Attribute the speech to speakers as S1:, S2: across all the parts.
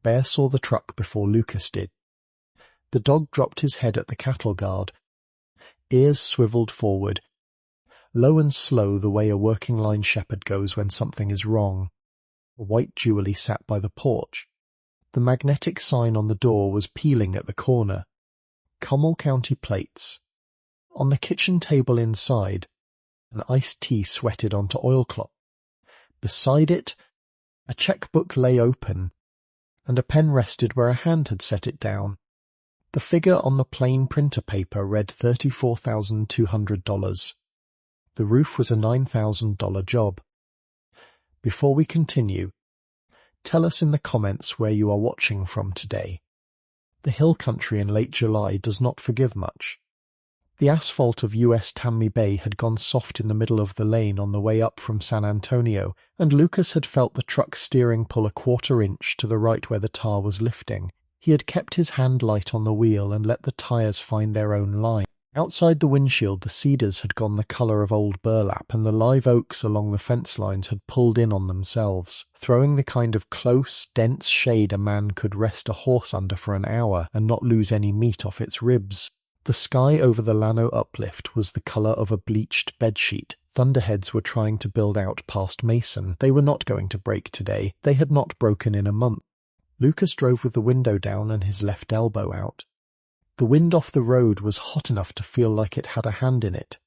S1: Bear saw the truck before Lucas did. The dog dropped his head at the cattle guard, ears swiveled forward, low and slow the way a working line shepherd goes when something is wrong. A white Julie sat by the porch. The magnetic sign on the door was peeling at the corner. Comal County plates. On the kitchen table inside, an iced tea sweated onto oilcloth. Beside it, a checkbook lay open, and a pen rested where a hand had set it down. The figure on the plain printer paper read $34,200. The roof was a $9,000 job. Before we continue, tell us in the comments where you are watching from today. The hill country in late July does not forgive much. The asphalt of US Tammy Bay had gone soft in the middle of the lane on the way up from San Antonio, and Lucas had felt the truck's steering pull a quarter inch to the right where the tar was lifting. He had kept his hand light on the wheel and let the tires find their own line. Outside the windshield, the cedars had gone the colour of old burlap, and the live oaks along the fence lines had pulled in on themselves, throwing the kind of close, dense shade a man could rest a horse under for an hour and not lose any meat off its ribs. The sky over the Llano uplift was the colour of a bleached bedsheet. Thunderheads were trying to build out past Mason. They were not going to break today. They had not broken in a month. Lucas drove with the window down and his left elbow out. The wind off the road was hot enough to feel like it had a hand in it.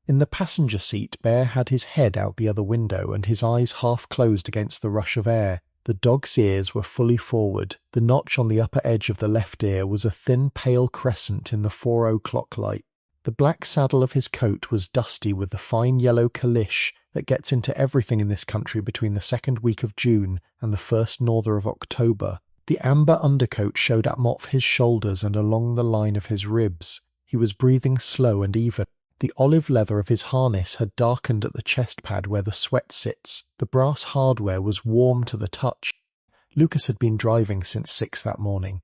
S1: In the passenger seat, Bear had his head out the other window and his eyes half closed against the rush of air. The dog's ears were fully forward. The notch on the upper edge of the left ear was a thin pale crescent in the 4:00 light. The black saddle of his coat was dusty with the fine yellow calish that gets into everything in this country between the second week of June and the first norther of October. The amber undercoat showed up off his shoulders and along the line of his ribs. He was breathing slow and even. The olive leather of his harness had darkened at the chest pad where the sweat sits. The brass hardware was warm to the touch. Lucas had been driving since 6 that morning.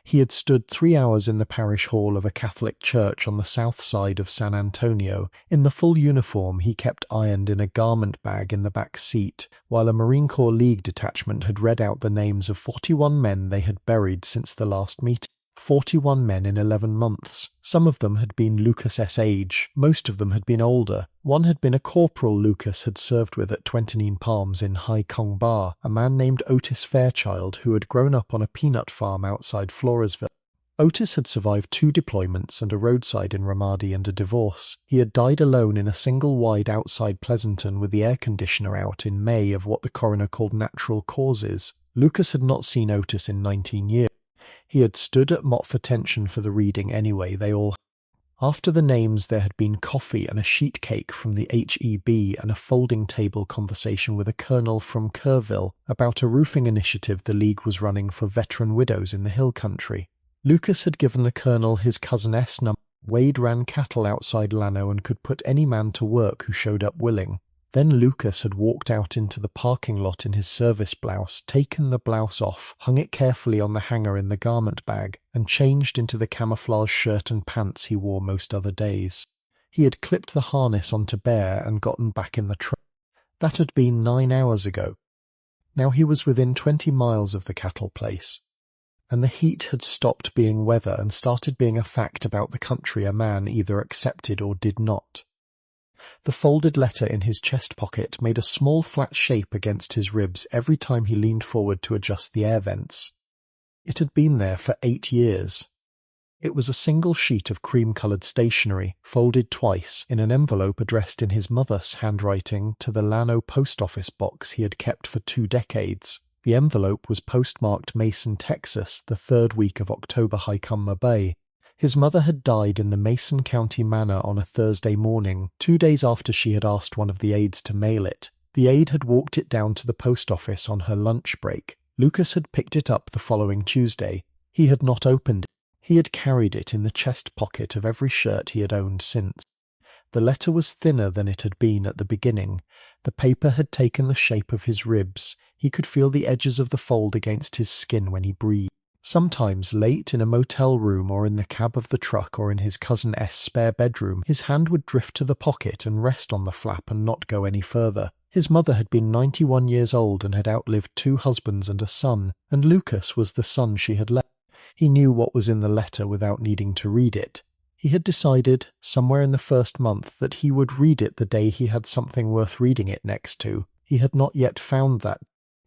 S1: He had stood 3 hours in the parish hall of a Catholic church on the south side of San Antonio. In the full uniform he kept ironed in a garment bag in the back seat, while a Marine Corps League detachment had read out the names of 41 men they had buried since the last meeting. 41 men in 11 months. Some of them had been Lucas's age. Most of them had been older. One had been a corporal Lucas had served with at Twentinine Palms in High Kong Bar, a man named Otis Fairchild who had grown up on a peanut farm outside Floresville. Otis had survived 2 deployments and a roadside in Ramadi and a divorce. He had died alone in a single wide outside Pleasanton with the air conditioner out in May of what the coroner called natural causes. Lucas had not seen Otis in 19 years. He had stood at Mott for tension for the reading anyway, they all. After the names there had been coffee and a sheet cake from the HEB and a folding table conversation with a colonel from Kerrville about a roofing initiative the League was running for veteran widows in the hill country. Lucas had given the colonel his cousin S number. Wade ran cattle outside Llano and could put any man to work who showed up willing. Then Lucas had walked out into the parking lot in his service blouse, taken the blouse off, hung it carefully on the hanger in the garment bag, and changed into the camouflage shirt and pants he wore most other days. He had clipped the harness onto Bear and gotten back in the truck. That had been 9 hours ago. Now he was within 20 miles of the cattle place, and the heat had stopped being weather and started being a fact about the country a man either accepted or did not. The folded letter in his chest pocket made a small flat shape against his ribs every time he leaned forward to adjust the air vents. It had been there for 8 years. It was a single sheet of cream-coloured stationery, folded twice, in an envelope addressed in his mother's handwriting to the Llano post office box he had kept for 2 decades. The envelope was postmarked Mason, Texas, the 3rd week of October, High Kong Bay. His mother had died in the Mason County manor on a Thursday morning, 2 days after she had asked one of the aides to mail it. The aide had walked it down to the post office on her lunch break. Lucas had picked it up the following Tuesday. He had not opened it. He had carried it in the chest pocket of every shirt he had owned since. The letter was thinner than it had been at the beginning. The paper had taken the shape of his ribs. He could feel the edges of the fold against his skin when he breathed. Sometimes, late in a motel room or in the cab of the truck or in his cousin S' spare bedroom, his hand would drift to the pocket and rest on the flap and not go any further. His mother had been 91 years old and had outlived 2 husbands and a son, and Lucas was the son she had left. He knew what was in the letter without needing to read it. He had decided, somewhere in the first month, that he would read it the day he had something worth reading it next to. He had not yet found that.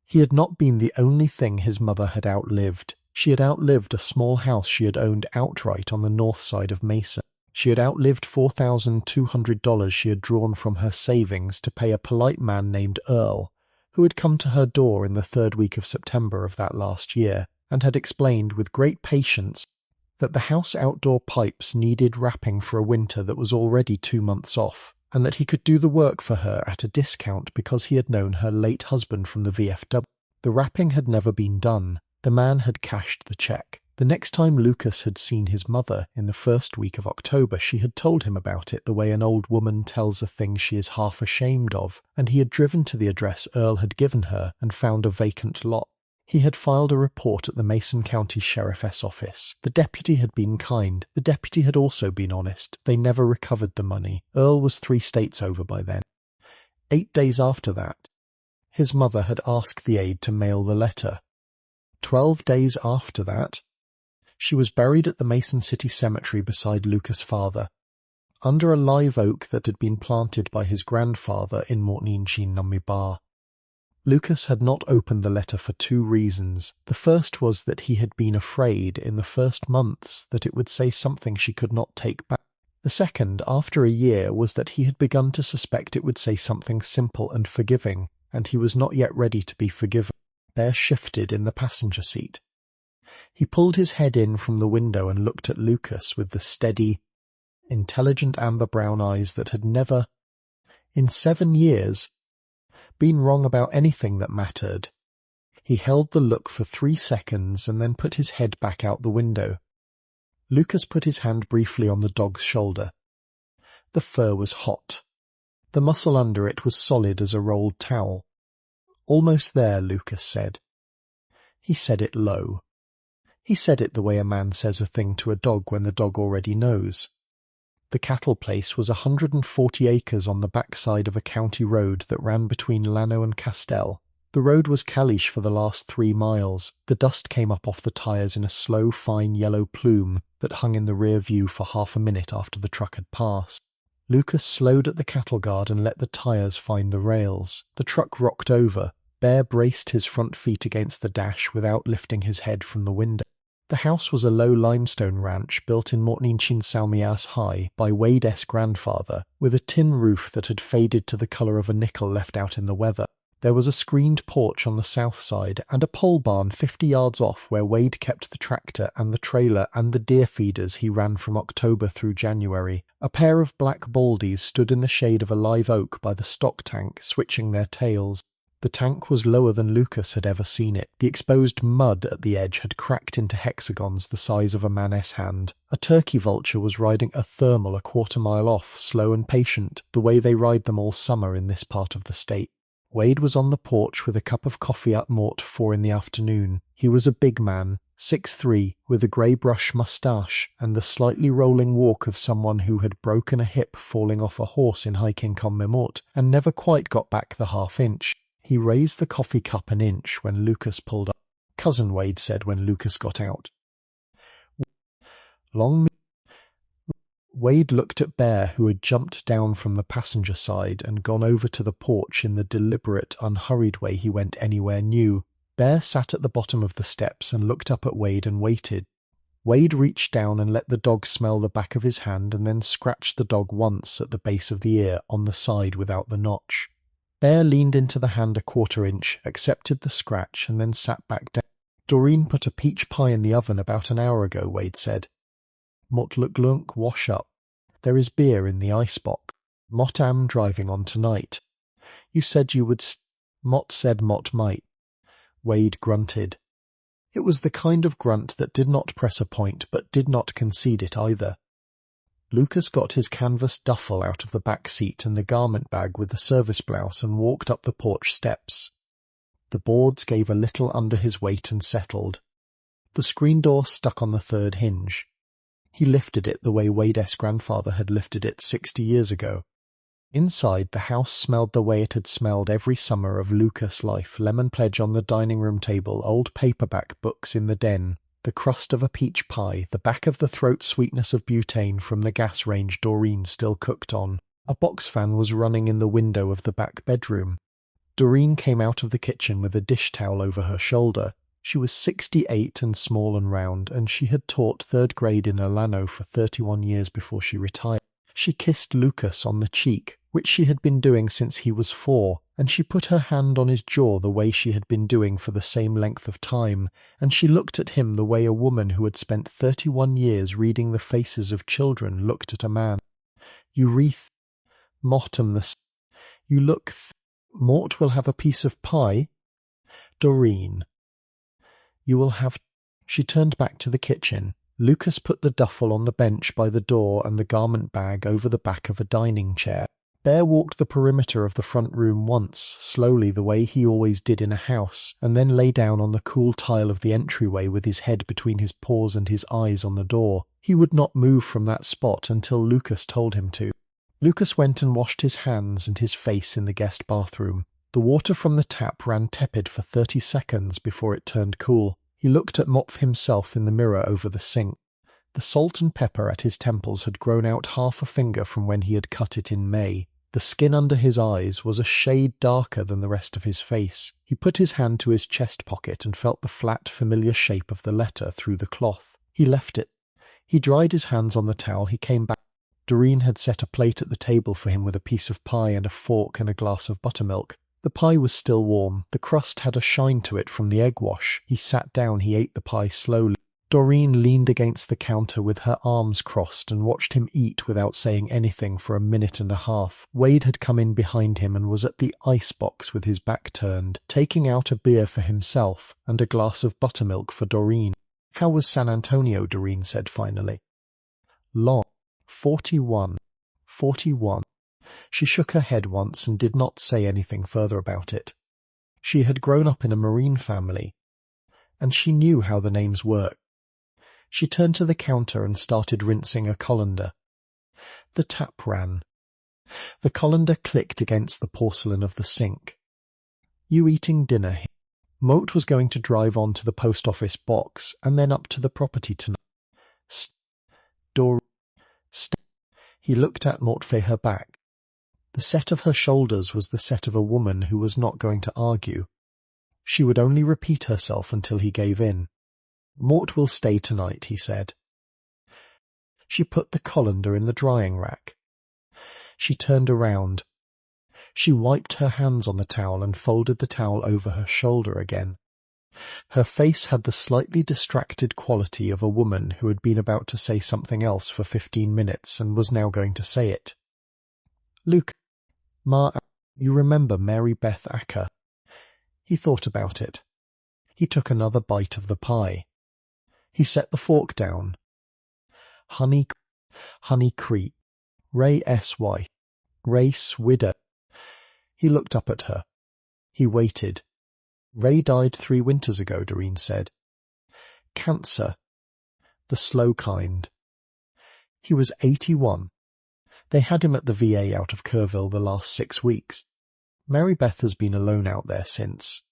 S1: He had not been the only thing his mother had outlived. She had outlived a small house she had owned outright on the north side of Mason. She had outlived $4,200 she had drawn from her savings to pay a polite man named Earl, who had come to her door in the 3rd week of September of that last year, and had explained with great patience that the house outdoor pipes needed wrapping for a winter that was already 2 months off, and that he could do the work for her at a discount because he had known her late husband from the VFW. The wrapping had never been done. The man had cashed the check. The next time Lucas had seen his mother, in the 1st week of October, she had told him about it the way an old woman tells a thing she is half ashamed of, and he had driven to the address Earl had given her and found a vacant lot. He had filed a report at the Mason County Sheriff's office. The deputy had been kind. The deputy had also been honest. They never recovered the money. Earl was 3 states over by then. 8 days after that, his mother had asked the aide to mail the letter. 12 days after that, she was buried at the Mason City Cemetery beside Lucas' father, under a live oak that had been planted by his grandfather in Mortninchin Numibar. Lucas had not opened the letter for 2 reasons. The first was that he had been afraid in the first months that it would say something she could not take back. The second, after a year, was that he had begun to suspect it would say something simple and forgiving, and he was not yet ready to be forgiven. Bear shifted in the passenger seat. He pulled his head in from the window and looked at Lucas with the steady, intelligent amber-brown eyes that had never, in 7 years, been wrong about anything that mattered. He held the look for 3 seconds and then put his head back out the window. Lucas put his hand briefly on the dog's shoulder. The fur was hot. The muscle under it was solid as a rolled towel. "Almost there," Lucas said. He said it low. He said it the way a man says a thing to a dog when the dog already knows. The cattle place was 140 acres on the backside of a county road that ran between Llano and Castell. The road was caliche for the last 3 miles. The dust came up off the tyres in a slow, fine yellow plume that hung in the rear view for half a minute after the truck had passed. Lucas slowed at the cattle guard and let the tyres find the rails. The truck rocked over. Bear braced his front feet against the dash without lifting his head from the window. The house was a low limestone ranch built in Mortninchin Salmias High by Wade's grandfather, with a tin roof that had faded to the colour of a nickel left out in the weather. There was a screened porch on the south side and a pole barn 50 yards off where Wade kept the tractor and the trailer and the deer feeders he ran from October through January. A pair of black baldies stood in the shade of a live oak by the stock tank, switching their tails. The tank was lower than Lucas had ever seen it. The exposed mud at the edge had cracked into hexagons the size of a man's hand. A turkey vulture was riding a thermal a quarter-mile off, slow and patient, the way they ride them all summer in this part of the state. Wade was on the porch with a cup of coffee at Mort 4 in the afternoon. He was a big man, 6'3", with a grey brush moustache and the slightly rolling walk of someone who had broken a hip falling off a horse in hiking Comal County and never quite got back the half-inch. He raised the coffee cup an inch when Lucas pulled up. "Cousin," Wade said when Lucas got out. Wade looked at Bear, who had jumped down from the passenger side and gone over to the porch in the deliberate, unhurried way he went anywhere new. Bear sat at the bottom of the steps and looked up at Wade and waited. Wade reached down and let the dog smell the back of his hand and then scratched the dog once at the base of the ear, on the side without the notch. Bear leaned into the hand a quarter-inch, accepted the scratch, and then sat back down. "Doreen put a peach pie in the oven about an hour ago," Wade said. "Mot look lunk wash up. There is beer in the icebox. Mot am driving on tonight. You said you would Mot said Mot might." Wade grunted. It was the kind of grunt that did not press a point but did not concede it either. Lucas got his canvas duffel out of the back seat and the garment bag with the service blouse and walked up the porch steps. The boards gave a little under his weight and settled. The screen door stuck on the 3rd hinge. He lifted it the way Wade's grandfather had lifted it 60 years ago. Inside, the house smelled the way it had smelled every summer of Lucas' life: lemon pledge on the dining room table, old paperback books in the den, the crust of a peach pie, the back of the throat sweetness of butane from the gas range Doreen still cooked on. A box fan was running in the window of the back bedroom. Doreen came out of the kitchen with a dish towel over her shoulder. She was 68 and small and round, and she had taught 3rd grade in Alano for 31 years before she retired. She kissed Lucas on the cheek, which she had been doing since he was 4, and she put her hand on his jaw the way she had been doing for the same length of time, and she looked at him the way a woman who had spent 31 years reading the faces of children looked at a man. "You Mortem you look Mort will have a piece of pie?" "Doreen, you will have—" She turned back to the kitchen. Lucas put the duffel on the bench by the door and the garment bag over the back of a dining chair. Bear walked the perimeter of the front room once, slowly the way he always did in a house, and then lay down on the cool tile of the entryway with his head between his paws and his eyes on the door. He would not move from that spot until Lucas told him to. Lucas went and washed his hands and his face in the guest bathroom. The water from the tap ran tepid for 30 seconds before it turned cool. He looked at Mopf himself in the mirror over the sink. The salt and pepper at his temples had grown out half a finger from when he had cut it in May. The skin under his eyes was a shade darker than the rest of his face. He put his hand to his chest pocket and felt the flat, familiar shape of the letter through the cloth. He left it. He dried his hands on the towel. He came back. Doreen had set a plate at the table for him with a piece of pie and a fork and a glass of buttermilk. The pie was still warm. The crust had a shine to it from the egg wash. He sat down. He ate the pie slowly. Doreen leaned against the counter with her arms crossed and watched him eat without saying anything for a minute and a half. Wade had come in behind him and was at the ice box with his back turned, taking out a beer for himself and a glass of buttermilk for Doreen. "How was San Antonio?" Doreen said finally. "Long. 41. 41. She shook her head once and did not say anything further about it. She had grown up in a Marine family, and she knew how the names worked. She turned to the counter and started rinsing a colander. The tap ran. The colander clicked against the porcelain of the sink. "You eating dinner here?" Moat was going to drive on to the post office box and then up to the property tonight. He looked at Mortfay her back. The set of her shoulders was the set of a woman who was not going to argue. She would only repeat herself until he gave in. "Mort will stay tonight," he said. She put the colander in the drying rack. She turned around. She wiped her hands on the towel and folded the towel over her shoulder again. Her face had the slightly distracted quality of a woman who had been about to say something else for 15 minutes and was now going to say it. "Luke, you remember Mary Beth Acker?" He thought about it. He took another bite of the pie. He set the fork down. Honey Creek, Ray S.Y., Ray Swidder. He looked up at her. He waited. "Ray died 3 winters ago," Doreen said. "Cancer. The slow kind. He was 81. They had him at the VA out of Kerrville the last 6 weeks. Mary Beth has been alone out there since."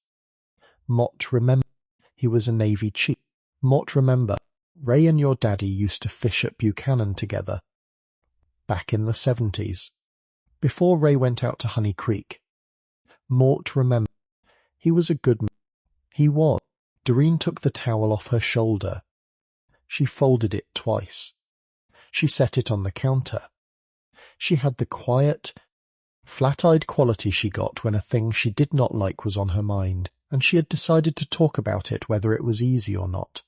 S1: Mott remembered. He was a Navy chief. Mott remember. "Ray and your daddy used to fish at Buchanan together. Back in the 70s. Before Ray went out to Honey Creek." Mort remembered. He was a good man. He was. Doreen took the towel off her shoulder. She folded it twice. She set it on the counter. She had the quiet, flat-eyed quality she got when a thing she did not like was on her mind, and she had decided to talk about it whether it was easy or not.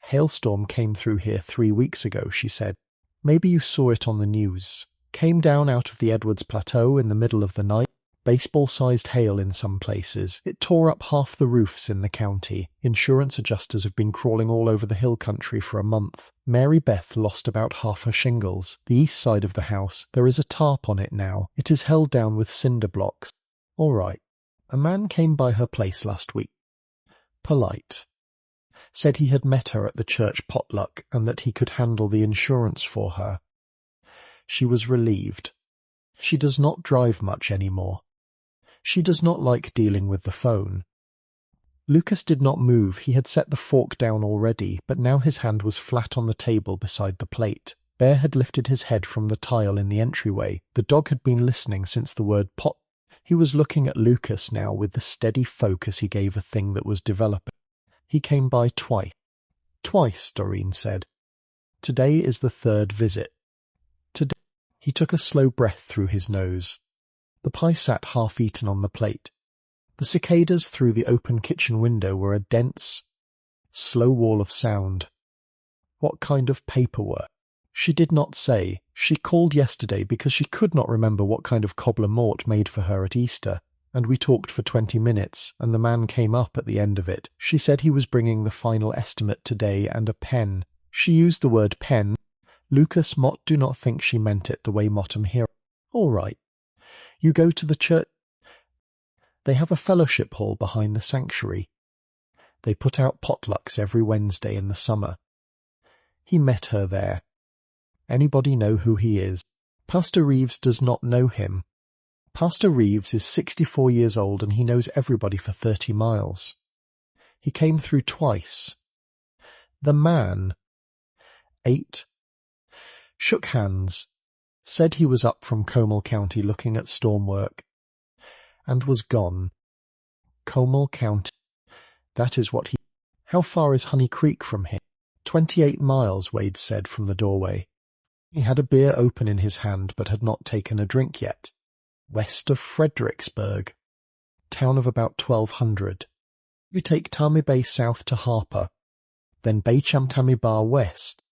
S1: "Hailstorm came through here 3 weeks ago," she said. "Maybe you saw it on the news. Came down out of the Edwards Plateau in the middle of the night. Baseball-sized hail in some places. It tore up half the roofs in the county. Insurance adjusters have been crawling all over the hill country for a month. Mary Beth lost about half her shingles. The east side of the house, there is a tarp on it now. It is held down with cinder blocks. All right. A man came by her place last week. Polite. Said he had met her at the church potluck and that he could handle the insurance for her. She was relieved. She does not drive much anymore. She does not like dealing with the phone. Lucas did not move. He had set the fork down already, but now his hand was flat on the table beside the plate. Bear had lifted his head from the tile in the entryway. The dog had been listening since the word pot. He was looking at Lucas now with the steady focus he gave a thing that was developing. He came by twice. Twice, Doreen said. Today is the third visit. Today. He took a slow breath through his nose. The pie sat half-eaten on the plate. The cicadas through the open kitchen window were a dense, slow wall of sound. What kind of paperwork? She did not say. She called yesterday because she could not remember what kind of cobbler Mort made for her at Easter, and we talked for 20 minutes, and the man came up at the end of it. She said he was bringing the final estimate today and a pen. She used the word pen. Lucas Mott do not think she meant it the way Mottam here. All right. You go to the church. They have a fellowship hall behind the sanctuary. They put out potlucks every Wednesday in the summer. He met her there. Anybody know who he is? Pastor Reeves does not know him. Pastor Reeves is 64 years old and he knows everybody for 30 miles. He came through twice. The man ate, shook hands, said he was up from Comal County looking at storm work, and was gone. Comal County. That is what he... How far is Honey Creek from here? 28 miles, Wade said from the doorway. He had a beer open in his hand but had not taken a drink yet. West of Fredericksburg. Town of about 1,200. You take Tami Bay south to Harper, then Baycham Tami Bar west.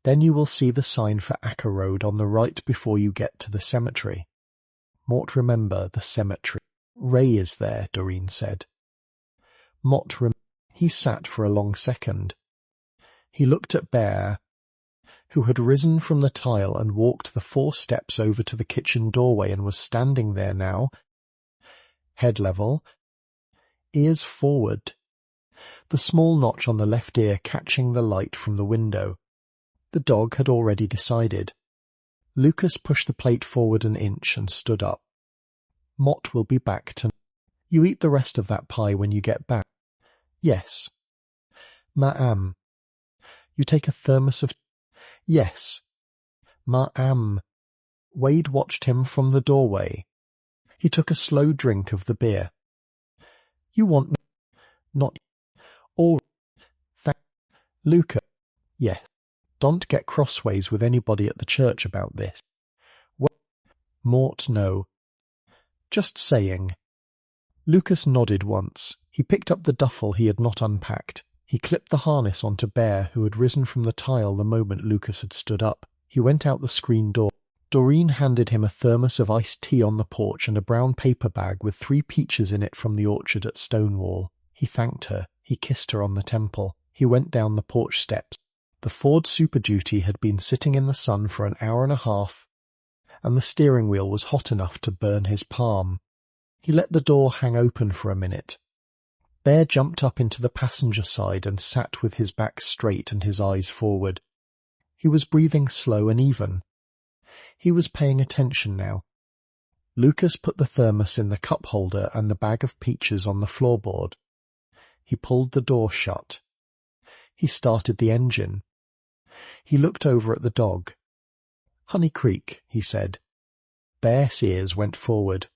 S1: Then you will see the sign for Acker Road on the right before you get to the cemetery. Mort, remember the cemetery. Ray is there, Doreen said. Mott He sat for a long second. He looked at Bear, who had risen from the tile and walked the 4 steps over to the kitchen doorway and was standing there now, head level, ears forward, the small notch on the left ear catching the light from the window. The dog had already decided. Lucas pushed the plate forward an inch and stood up. Mott will be back tonight. You eat the rest of that pie when you get back. Yes. Ma'am. You take a thermos of... Yes. Ma'am. Wade watched him from the doorway. He took a slow drink of the beer. You want... Not... All... Luca. Yes. Don't get crossways with anybody at the church about this. Well, Mort, no. Just saying. Lucas nodded once. He picked up the duffel he had not unpacked. He clipped the harness onto Bear, who had risen from the tile the moment Lucas had stood up. He went out the screen door. Doreen handed him a thermos of iced tea on the porch and a brown paper bag with 3 peaches in it from the orchard at Stonewall. He thanked her. He kissed her on the temple. He went down the porch steps. The Ford Super Duty had been sitting in the sun for an hour and a half, and the steering wheel was hot enough to burn his palm. He let the door hang open for a minute. Bear jumped up into the passenger side and sat with his back straight and his eyes forward. He was breathing slow and even. He was paying attention now. Lucas put the thermos in the cup holder and the bag of peaches on the floorboard. He pulled the door shut. He started the engine. He looked over at the dog. Honey Creek, he said. Bear's ears went forward.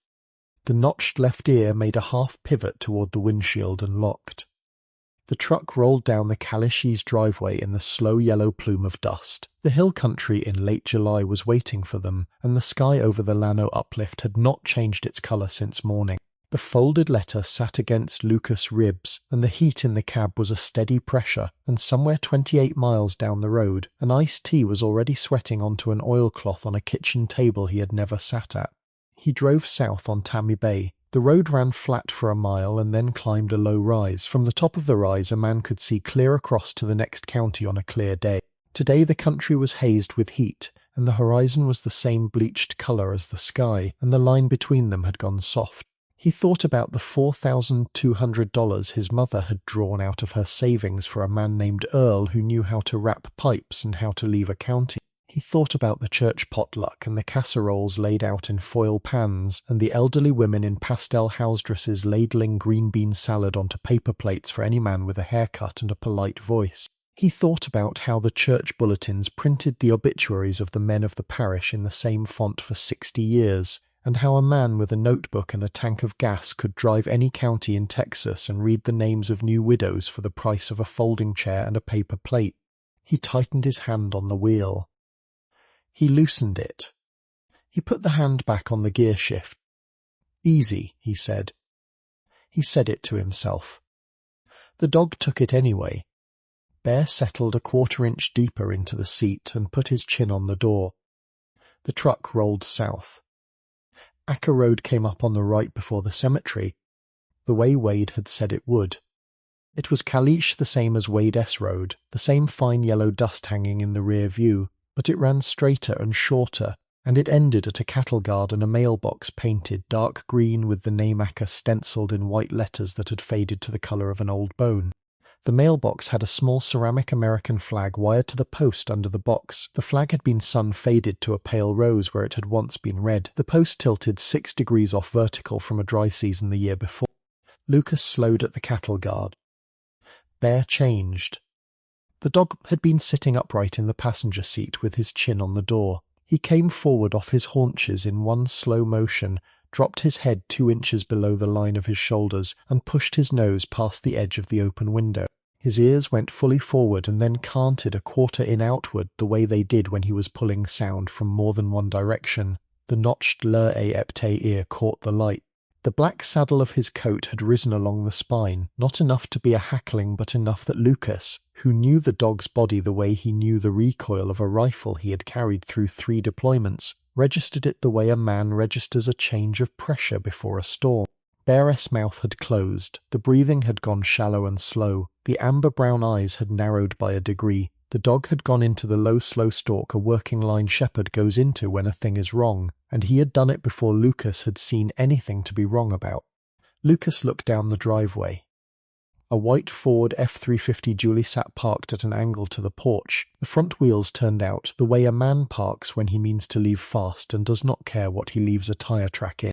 S1: The notched left ear made a half pivot toward the windshield and locked. The truck rolled down the Calishese driveway in the slow yellow plume of dust. The hill country in late July was waiting for them, and the sky over the Llano uplift had not changed its colour since morning. The folded letter sat against Lucas' ribs, and the heat in the cab was a steady pressure, and somewhere 28 miles down the road, an iced tea was already sweating onto an oilcloth on a kitchen table he had never sat at. He drove south on Tami Bay. The road ran flat for a mile and then climbed a low rise. From the top of the rise a man could see clear across to the next county on a clear day. Today the country was hazed with heat, and the horizon was the same bleached colour as the sky, and the line between them had gone soft. He thought about the $4,200 his mother had drawn out of her savings for a man named Earl who knew how to wrap pipes and how to leave a county. He thought about the church potluck and the casseroles laid out in foil pans and the elderly women in pastel house dresses ladling green bean salad onto paper plates for any man with a haircut and a polite voice. He thought about how the church bulletins printed the obituaries of the men of the parish in the same font for 60 years, and how a man with a notebook and a tank of gas could drive any county in Texas and read the names of new widows for the price of a folding chair and a paper plate. He tightened his hand on the wheel. He loosened it. He put the hand back on the gear shift. "Easy," he said. He said it to himself. The dog took it anyway. Bear settled a quarter-inch deeper into the seat and put his chin on the door. The truck rolled south. Acker Road came up on the right before the cemetery, the way Wade had said it would. It was Kalish, the same as Wade S. Road, the same fine yellow dust hanging in the rear view, but it ran straighter and shorter, and it ended at a cattle guard and a mailbox painted dark green with the name Acker stenciled in white letters that had faded to the colour of an old bone. The mailbox had a small ceramic American flag wired to the post under the box. The flag had been sun-faded to a pale rose where it had once been red. The post tilted 6 degrees off vertical from a dry season the year before. Lucas slowed at the cattle guard. Bear changed. The dog had been sitting upright in the passenger seat with his chin on the door. He came forward off his haunches in one slow motion, dropped his head 2 inches below the line of his shoulders, and pushed his nose past the edge of the open window. His ears went fully forward and then canted a quarter in outward the way they did when he was pulling sound from more than one direction. The notched l'Epte ear caught the light. The black saddle of his coat had risen along the spine, not enough to be a hackling but enough that Lucas, who knew the dog's body the way he knew the recoil of a rifle he had carried through 3 deployments, registered it the way a man registers a change of pressure before a storm. Bear's mouth had closed, the breathing had gone shallow and slow, the amber-brown eyes had narrowed by a degree. The dog had gone into the low, slow stalk a working-line shepherd goes into when a thing is wrong, and he had done it before Lucas had seen anything to be wrong about. Lucas looked down the driveway. A white Ford F-350 dually sat parked at an angle to the porch. The front wheels turned out the way a man parks when he means to leave fast and does not care what he leaves a tyre track in.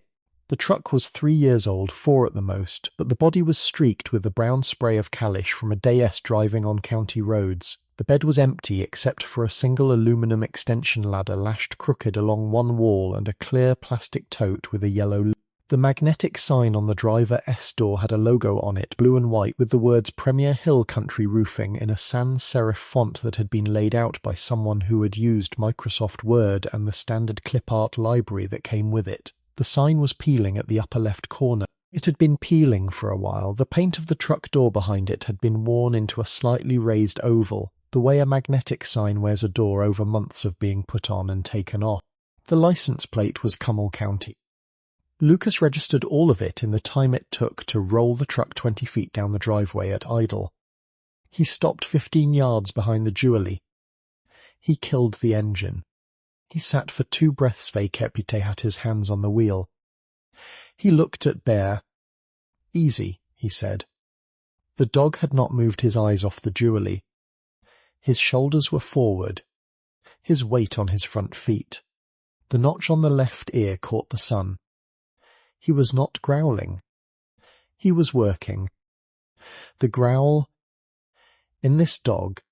S1: The truck was 3 years old, 4 at the most, but the body was streaked with the brown spray of Kalish from a day's driving on county roads. The bed was empty except for a single aluminum extension ladder lashed crooked along one wall and a clear plastic tote with a yellow lid. The magnetic sign on the driver S door had a logo on it, blue and white, with the words Premier Hill Country Roofing in a sans serif font that had been laid out by someone who had used Microsoft Word and the standard clip art library that came with it. The sign was peeling at the upper left corner. It had been peeling for a while. The paint of the truck door behind it had been worn into a slightly raised oval, the way a magnetic sign wears a door over months of being put on and taken off. The license plate was Comal County. Lucas registered all of it in the time it took to roll the truck 20 feet down the driveway at idle. He stopped 15 yards behind the Jubilee. He killed the engine. He sat for 2 breaths vacant, had his hands on the wheel. He looked at Bear. "Easy," he said. The dog had not moved his eyes off the Jubilee. His shoulders were forward, his weight on his front feet. The notch on the left ear caught the sun. He was not growling. He was working. The growl, in this dog,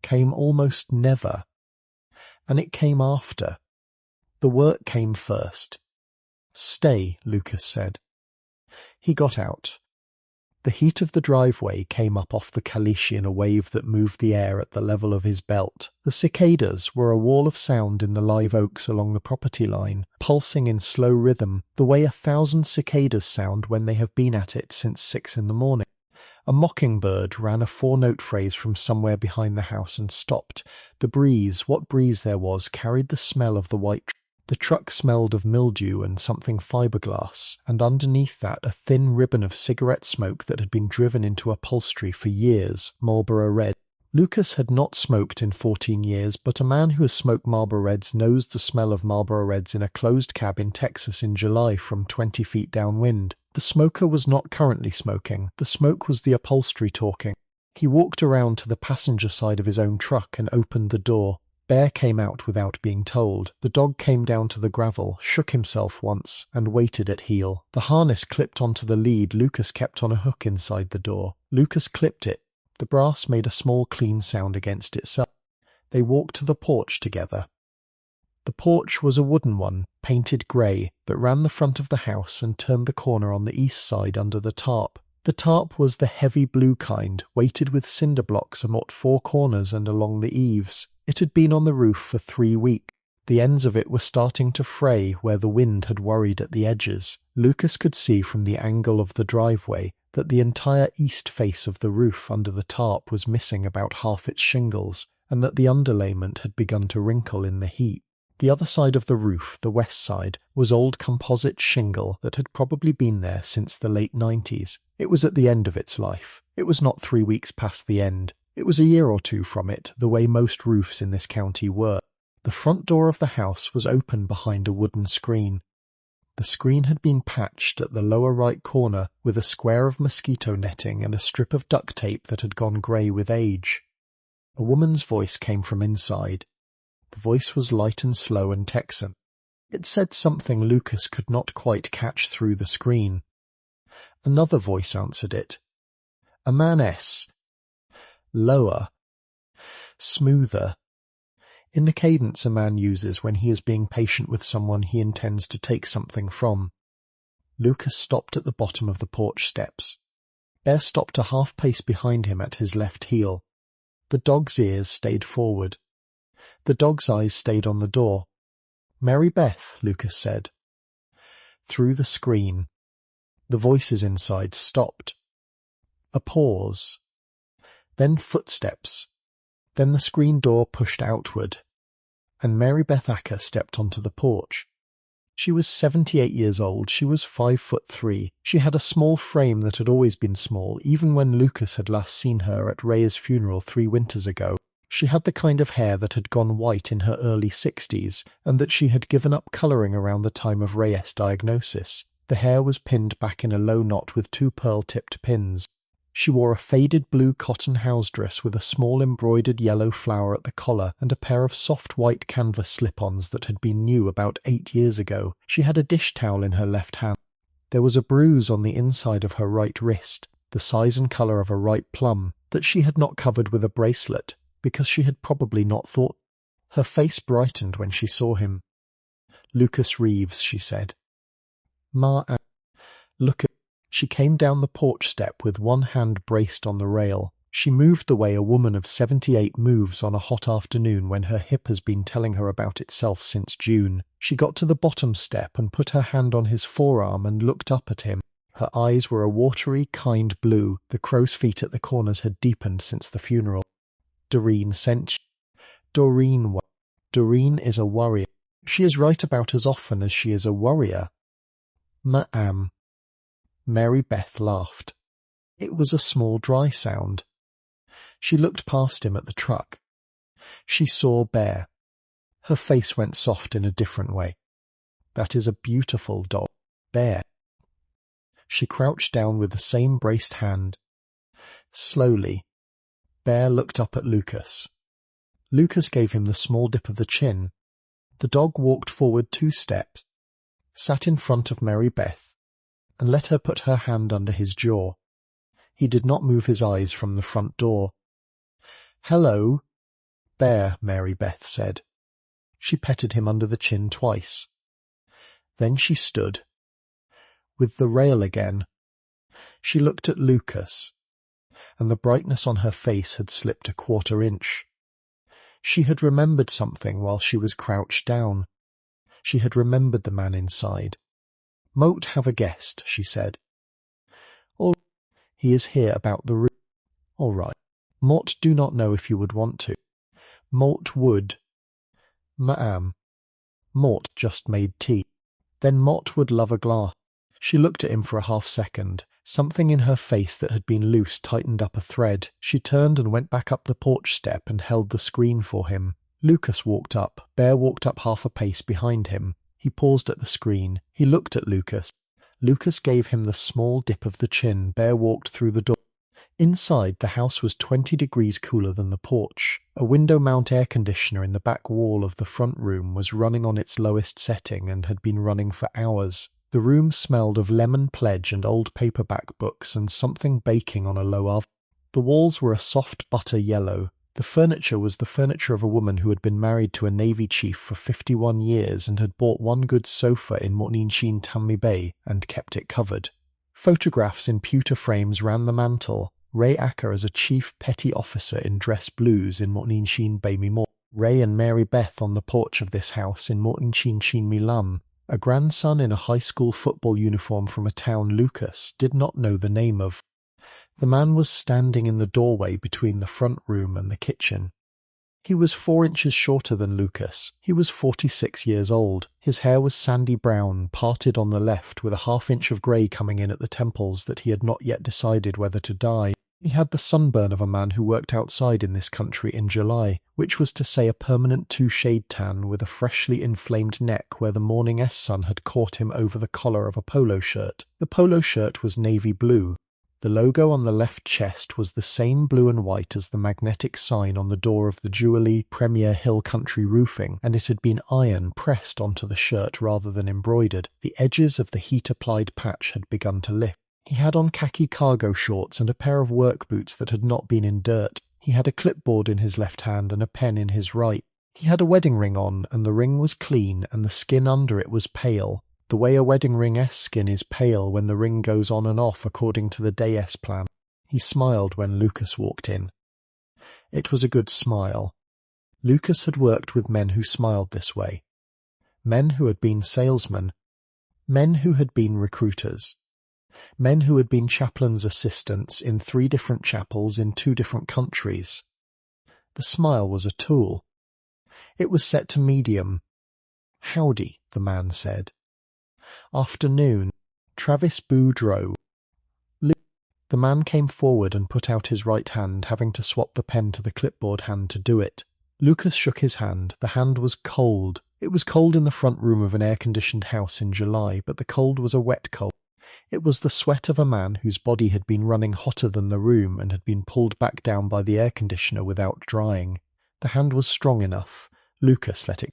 S1: came almost never, and it came after. The work came first. "Stay," Lucas said. He got out. The heat of the driveway came up off the Kalish in a wave that moved the air at the level of his belt. The cicadas were a wall of sound in the live oaks along the property line, pulsing in slow rhythm, the way 1,000 cicadas sound when they have been at it since 6 in the morning. A mockingbird ran a 4-note phrase from somewhere behind the house and stopped. The breeze, what breeze there was, carried the smell of the white. The truck smelled of mildew and something fiberglass, and underneath that a thin ribbon of cigarette smoke that had been driven into upholstery for years, Marlboro Red. Lucas had not smoked in 14 years, but a man who has smoked Marlboro Reds knows the smell of Marlboro Reds in a closed cab in Texas in July from 20 feet downwind. The smoker was not currently smoking. The smoke was the upholstery talking. He walked around to the passenger side of his own truck and opened the door. Bear came out without being told. The dog came down to the gravel, shook himself once, and waited at heel. The harness clipped onto the lead Lucas kept on a hook inside the door. Lucas clipped it. The brass made a small clean sound against itself. They walked to the porch together. The porch was a wooden one, painted grey, that ran the front of the house and turned the corner on the east side under the tarp. The tarp was the heavy blue kind, weighted with cinder blocks about 4 corners and along the eaves. It had been on the roof for 3 weeks. The ends of it were starting to fray where the wind had worried at the edges. Lucas could see from the angle of the driveway that the entire east face of the roof under the tarp was missing about half its shingles, and that the underlayment had begun to wrinkle in the heat. The other side of the roof, the west side, was old composite shingle that had probably been there since the late 90s. It was at the end of its life. It was not 3 weeks past the end. It was a year or 2 from it, the way most roofs in this county were. The front door of the house was open behind a wooden screen. The screen had been patched at the lower right corner with a square of mosquito netting and a strip of duct tape that had gone grey with age. A woman's voice came from inside. The voice was light and slow and Texan. It said something Lucas could not quite catch through the screen. Another voice answered it. A man S. Lower. Smoother. In the cadence a man uses when he is being patient with someone he intends to take something from. Lucas stopped at the bottom of the porch steps. Bear stopped a half pace behind him at his left heel. The dog's ears stayed forward. The dog's eyes stayed on the door. Mary Beth, Lucas said. Through the screen. The voices inside stopped. A pause. Then footsteps. Then the screen door pushed outward, and Mary Beth Acker stepped onto the porch. She was 78 years old. She was 5'3". She had a small frame that had always been small, even when Lucas had last seen her at Ray's funeral 3 winters ago. She had the kind of hair that had gone white in her early 60s, and that she had given up colouring around the time of Ray's diagnosis. The hair was pinned back in a low knot with 2 pearl-tipped pins. She wore a faded blue cotton house dress with a small embroidered yellow flower at the collar and a pair of soft white canvas slip-ons that had been new about 8 years ago. She had a dish towel in her left hand. There was a bruise on the inside of her right wrist, the size and colour of a ripe plum, that she had not covered with a bracelet, because she had probably not thought. Her face brightened when she saw him. "Lucas Reeves," she said. Look at..." She came down the porch step with one hand braced on the rail. She moved the way a woman of 78 moves on a hot afternoon when her hip has been telling her about itself since June. She got to the bottom step and put her hand on his forearm and looked up at him. Her eyes were a watery, kind blue. The crow's feet at the corners had deepened since the funeral. "Doreen sent you." Doreen is a warrior. She is right about as often as she is a warrior. Ma'am. Mary Beth laughed. It was a small, dry sound. She looked past him at the truck. She saw Bear. Her face went soft in a different way. "That is a beautiful dog, Bear." She crouched down with the same braced hand. Slowly, Bear looked up at Lucas. Lucas gave him the small dip of the chin. The dog walked forward 2 steps, sat in front of Mary Beth, and let her put her hand under his jaw. He did not move his eyes from the front door. "Hello, Bear," Mary Beth said. She petted him under the chin twice. Then she stood. With the rail again, she looked at Lucas, and the brightness on her face had slipped a 1/4 inch. She had remembered something while she was crouched down. She had remembered the man inside. "Mote have a guest," she said. "All he is here about the room." "All right. Mort do not know if you would want to." "Mort would." "Ma'am." Mort just made tea. "Then Mort would love a glass." She looked at him for a half-second. Something in her face that had been loose tightened up a thread. She turned and went back up the porch step and held the screen for him. Lucas walked up. Bear walked up half a pace behind him. He paused at the screen. He looked at Lucas. Lucas gave him the small dip of the chin. Bear walked through the door. Inside, the house was 20 degrees cooler than the porch. A window-mount air conditioner in the back wall of the front room was running on its lowest setting and had been running for hours. The room smelled of lemon pledge and old paperback books and something baking on a low oven. The walls were a soft butter yellow. The furniture was the furniture of a woman who had been married to a Navy chief for 51 years and had bought one good sofa in Morningshin Tammy Bay and kept it covered. Photographs in pewter frames ran the mantel. Ray Acker as a chief petty officer in dress blues in Morningshin Bay Mall. Ray and Mary Beth on the porch of this house in Morningshin Milan. A grandson in a high school football uniform from a town Lucas did not know the name of. The man was standing in the doorway between the front room and the kitchen. He was 4 inches shorter than Lucas. He was 46 years old. His hair was sandy brown, parted on the left, with a half-inch of grey coming in at the temples that he had not yet decided whether to dye. He had the sunburn of a man who worked outside in this country in July, which was to say a permanent 2-shade tan with a freshly inflamed neck where the morning sun had caught him over the collar of a polo shirt. The polo shirt was navy blue. The logo on the left chest was the same blue and white as the magnetic sign on the door of the Jubilee Premier Hill Country Roofing, and it had been iron pressed onto the shirt rather than embroidered. The edges of the heat-applied patch had begun to lift. He had on khaki cargo shorts and a pair of work boots that had not been in dirt. He had a clipboard in his left hand and a pen in his right. He had a wedding ring on, and the ring was clean and the skin under it was pale. The way a wedding ring-esque skin is pale when the ring goes on and off according to the day-s plan. He smiled when Lucas walked in. It was a good smile. Lucas had worked with men who smiled this way. Men who had been salesmen. Men who had been recruiters. Men who had been chaplain's assistants in 3 different chapels in 2 different countries. The smile was a tool. It was set to medium. "Howdy," the man said. "Afternoon. Travis Boudreau." The man came forward and put out his right hand, having to swap the pen to the clipboard hand to do it. Lucas shook his hand. The hand was cold. It was cold in the front room of an air-conditioned house in July, but the cold was a wet cold. It was the sweat of a man whose body had been running hotter than the room and had been pulled back down by the air-conditioner without drying. The hand was strong enough. Lucas let it.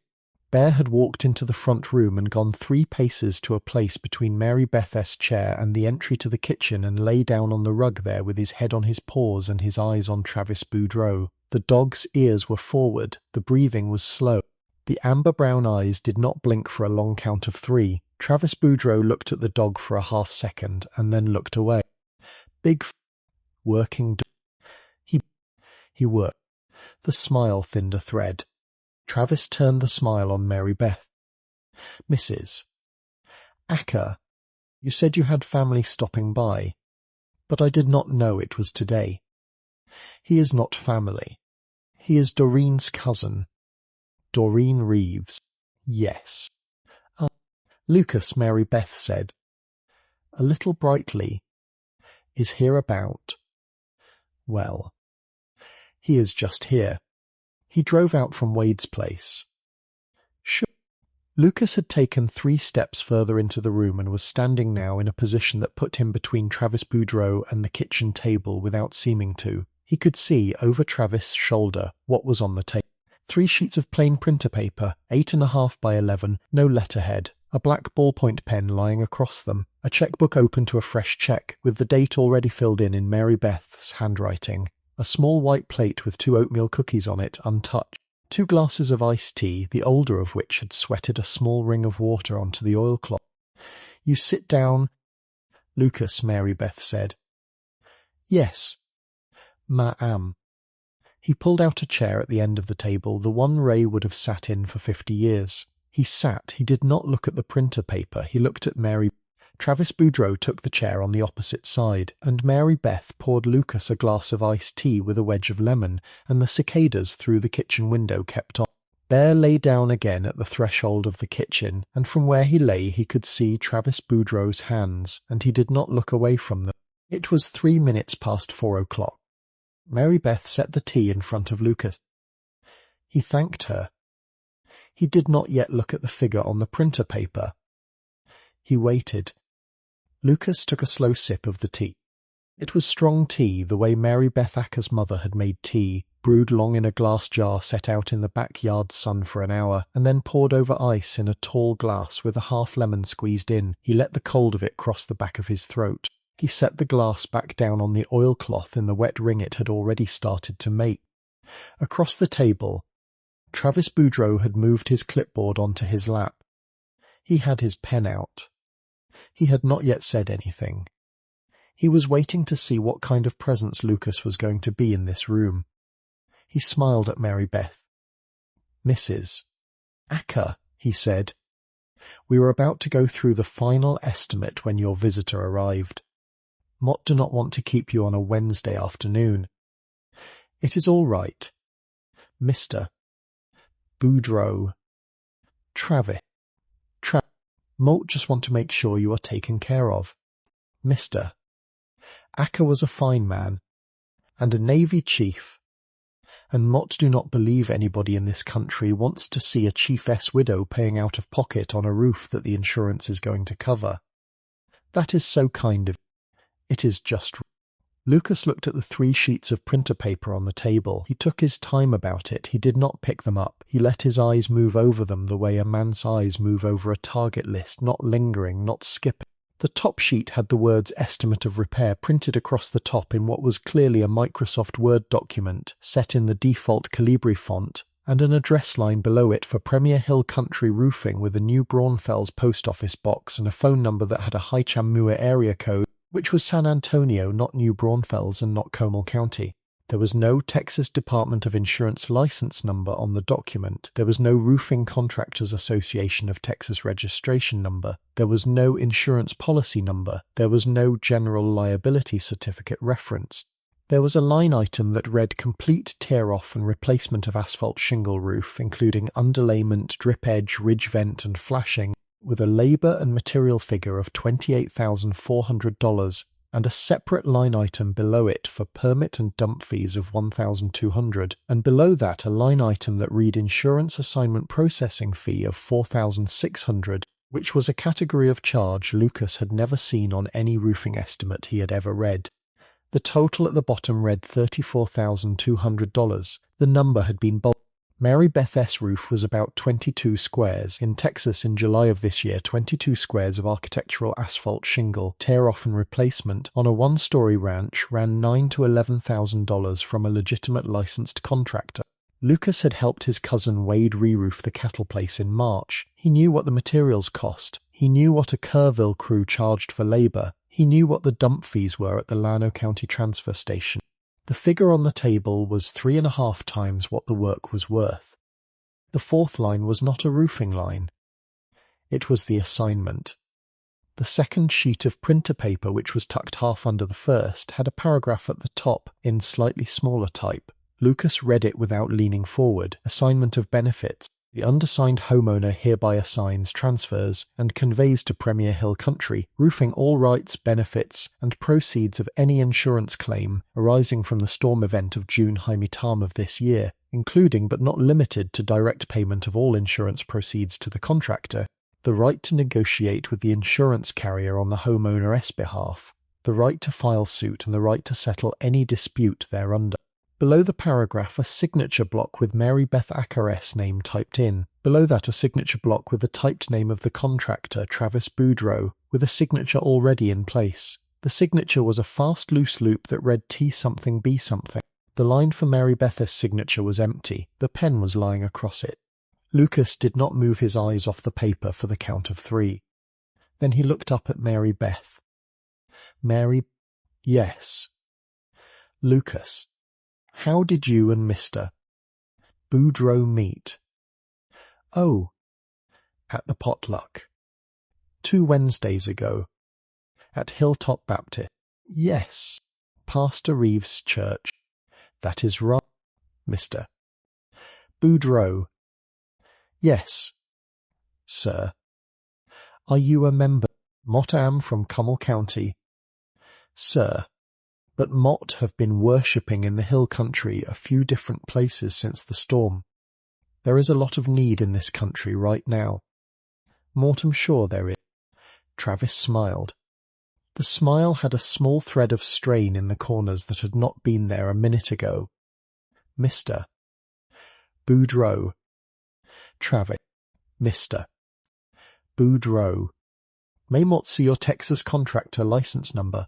S1: Bear had walked into the front room and gone 3 paces to a place between Mary Beth's chair and the entry to the kitchen and lay down on the rug there with his head on his paws and his eyes on Travis Boudreau. The dog's ears were forward. The breathing was slow. The amber-brown eyes did not blink for a long count of 3. Travis Boudreau looked at the dog for a half-second and then looked away. Big working He worked. The smile thinned a thread. Travis turned the smile on Mary Beth. "Mrs. Acker, you said you had family stopping by, but I did not know it was today. He is not family. He is Doreen's cousin. Doreen Reeves." "Yes." Lucas, Mary Beth said, a little brightly, "is here about. Well, he is just here. He drove out from Wade's place." "Sure." Lucas had taken 3 steps further into the room and was standing now in a position that put him between Travis Boudreau and the kitchen table without seeming to. He could see, over Travis' shoulder, what was on the table. 3 sheets of plain printer paper, 8.5 by 11, no letterhead, a black ballpoint pen lying across them, a checkbook open to a fresh check, with the date already filled in Mary Beth's handwriting. A small white plate with 2 oatmeal cookies on it, untouched. 2 glasses of iced tea, the older of which had sweated a small ring of water onto the oilcloth. "You sit down." "Lucas," Mary Beth said. "Yes, ma'am." He pulled out a chair at the end of the table, the one Ray would have sat in for 50 years. He sat. He did not look at the printer paper. He looked at Mary. Travis Boudreau took the chair on the opposite side, and Mary Beth poured Lucas a glass of iced tea with a wedge of lemon, and the cicadas through the kitchen window kept on. Bear lay down again at the threshold of the kitchen, and from where he lay he could see Travis Boudreau's hands, and he did not look away from them. It was 3 minutes past 4 o'clock. Mary Beth set the tea in front of Lucas. He thanked her. He did not yet look at the figure on the printer paper. He waited. Lucas took a slow sip of the tea. It was strong tea, the way Mary Beth Acker's mother had made tea, brewed long in a glass jar set out in the backyard sun for an hour, and then poured over ice in a tall glass with a half lemon squeezed in. He let the cold of it cross the back of his throat. He set the glass back down on the oilcloth in the wet ring it had already started to make. Across the table, Travis Boudreau had moved his clipboard onto his lap. He had his pen out. He had not yet said anything. He was waiting to see what kind of presence Lucas was going to be in this room. He smiled at Mary Beth. "Mrs. Acker," he said. "We were about to go through the final estimate when your visitor arrived. Mott do not want to keep you on a Wednesday afternoon." "It is all right. Mr. Boudreau. Travis. Mott just want to make sure you are taken care of. Mr. Acker was a fine man, and a Navy chief, and Mott do not believe anybody in this country wants to see a chiefess widow paying out of pocket on a roof that the insurance is going to cover. That is so kind of you. It is just..." Lucas looked at the 3 sheets of printer paper on the table. He took his time about it. He did not pick them up. He let his eyes move over them the way a man's eyes move over a target list, not lingering, not skipping. The top sheet had the words "Estimate of Repair" printed across the top in what was clearly a Microsoft Word document, set in the default Calibri font, and an address line below it for Premier Hill Country Roofing with a New Braunfels post office box and a phone number that had a Highchammua area code, which was San Antonio, not New Braunfels and not Comal County. There was no Texas Department of Insurance license number on the document. There was no Roofing Contractors Association of Texas registration number. There was no insurance policy number. There was no general liability certificate referenced. There was a line item that read "Complete tear-off and replacement of asphalt shingle roof, including underlayment, drip edge, ridge vent and flashing," with a labor and material figure of $28,400, and a separate line item below it for permit and dump fees of $1,200, and below that a line item that read "Insurance Assignment Processing Fee" of $4,600, which was a category of charge Lucas had never seen on any roofing estimate he had ever read. The total at the bottom read $34,200. The number had been bold. Mary Beth's roof was about 22 squares. In Texas in July of this year, 22 squares of architectural asphalt shingle, tear-off and replacement, on a 1-story ranch ran $9,000 to $11,000 from a legitimate licensed contractor. Lucas had helped his cousin Wade re-roof the cattle place in March. He knew what the materials cost. He knew what a Kerrville crew charged for labor. He knew what the dump fees were at the Llano County transfer station. The figure on the table was 3.5 times what the work was worth. The 4th line was not a roofing line. It was the assignment. The 2nd sheet of printer paper, which was tucked half under the 1st, had a paragraph at the top in slightly smaller type. Lucas read it without leaning forward. Assignment of benefits. The undersigned homeowner hereby assigns, transfers, and conveys to Premier Hill Country Roofing all rights, benefits, and proceeds of any insurance claim arising from the storm event of June Haimitam of this year, including but not limited to direct payment of all insurance proceeds to the contractor, the right to negotiate with the insurance carrier on the homeowner's behalf, the right to file suit, and the right to settle any dispute thereunder. Below the paragraph, a signature block with Mary Beth Acker's name typed in. Below that, a signature block with the typed name of the contractor, Travis Boudreau, with a signature already in place. The signature was a fast loose loop that read T something B something. The line for Mary Beth's signature was empty. The pen was lying across it. Lucas did not move his eyes off the paper for the count of 3. Then he looked up at Mary Beth. "Mary..." "Yes." "Lucas, how did you and Mr. Boudreau meet?" "Oh, at the potluck. 2 Wednesdays ago. At Hilltop Baptist." "Yes, Pastor Reeves' church." "That is right, Mr. Boudreau." "Yes, sir." "Are you a member?" "Mott am from Comal County." "Sir, but Mott have been worshipping in the hill country a few different places since the storm. There is a lot of need in this country right now." "Mortem sure there is." Travis smiled. The smile had a small thread of strain in the corners that had not been there a minute ago. Mr. Boudreau. Travis. Mr. Boudreau. May Mott see your Texas contractor license number?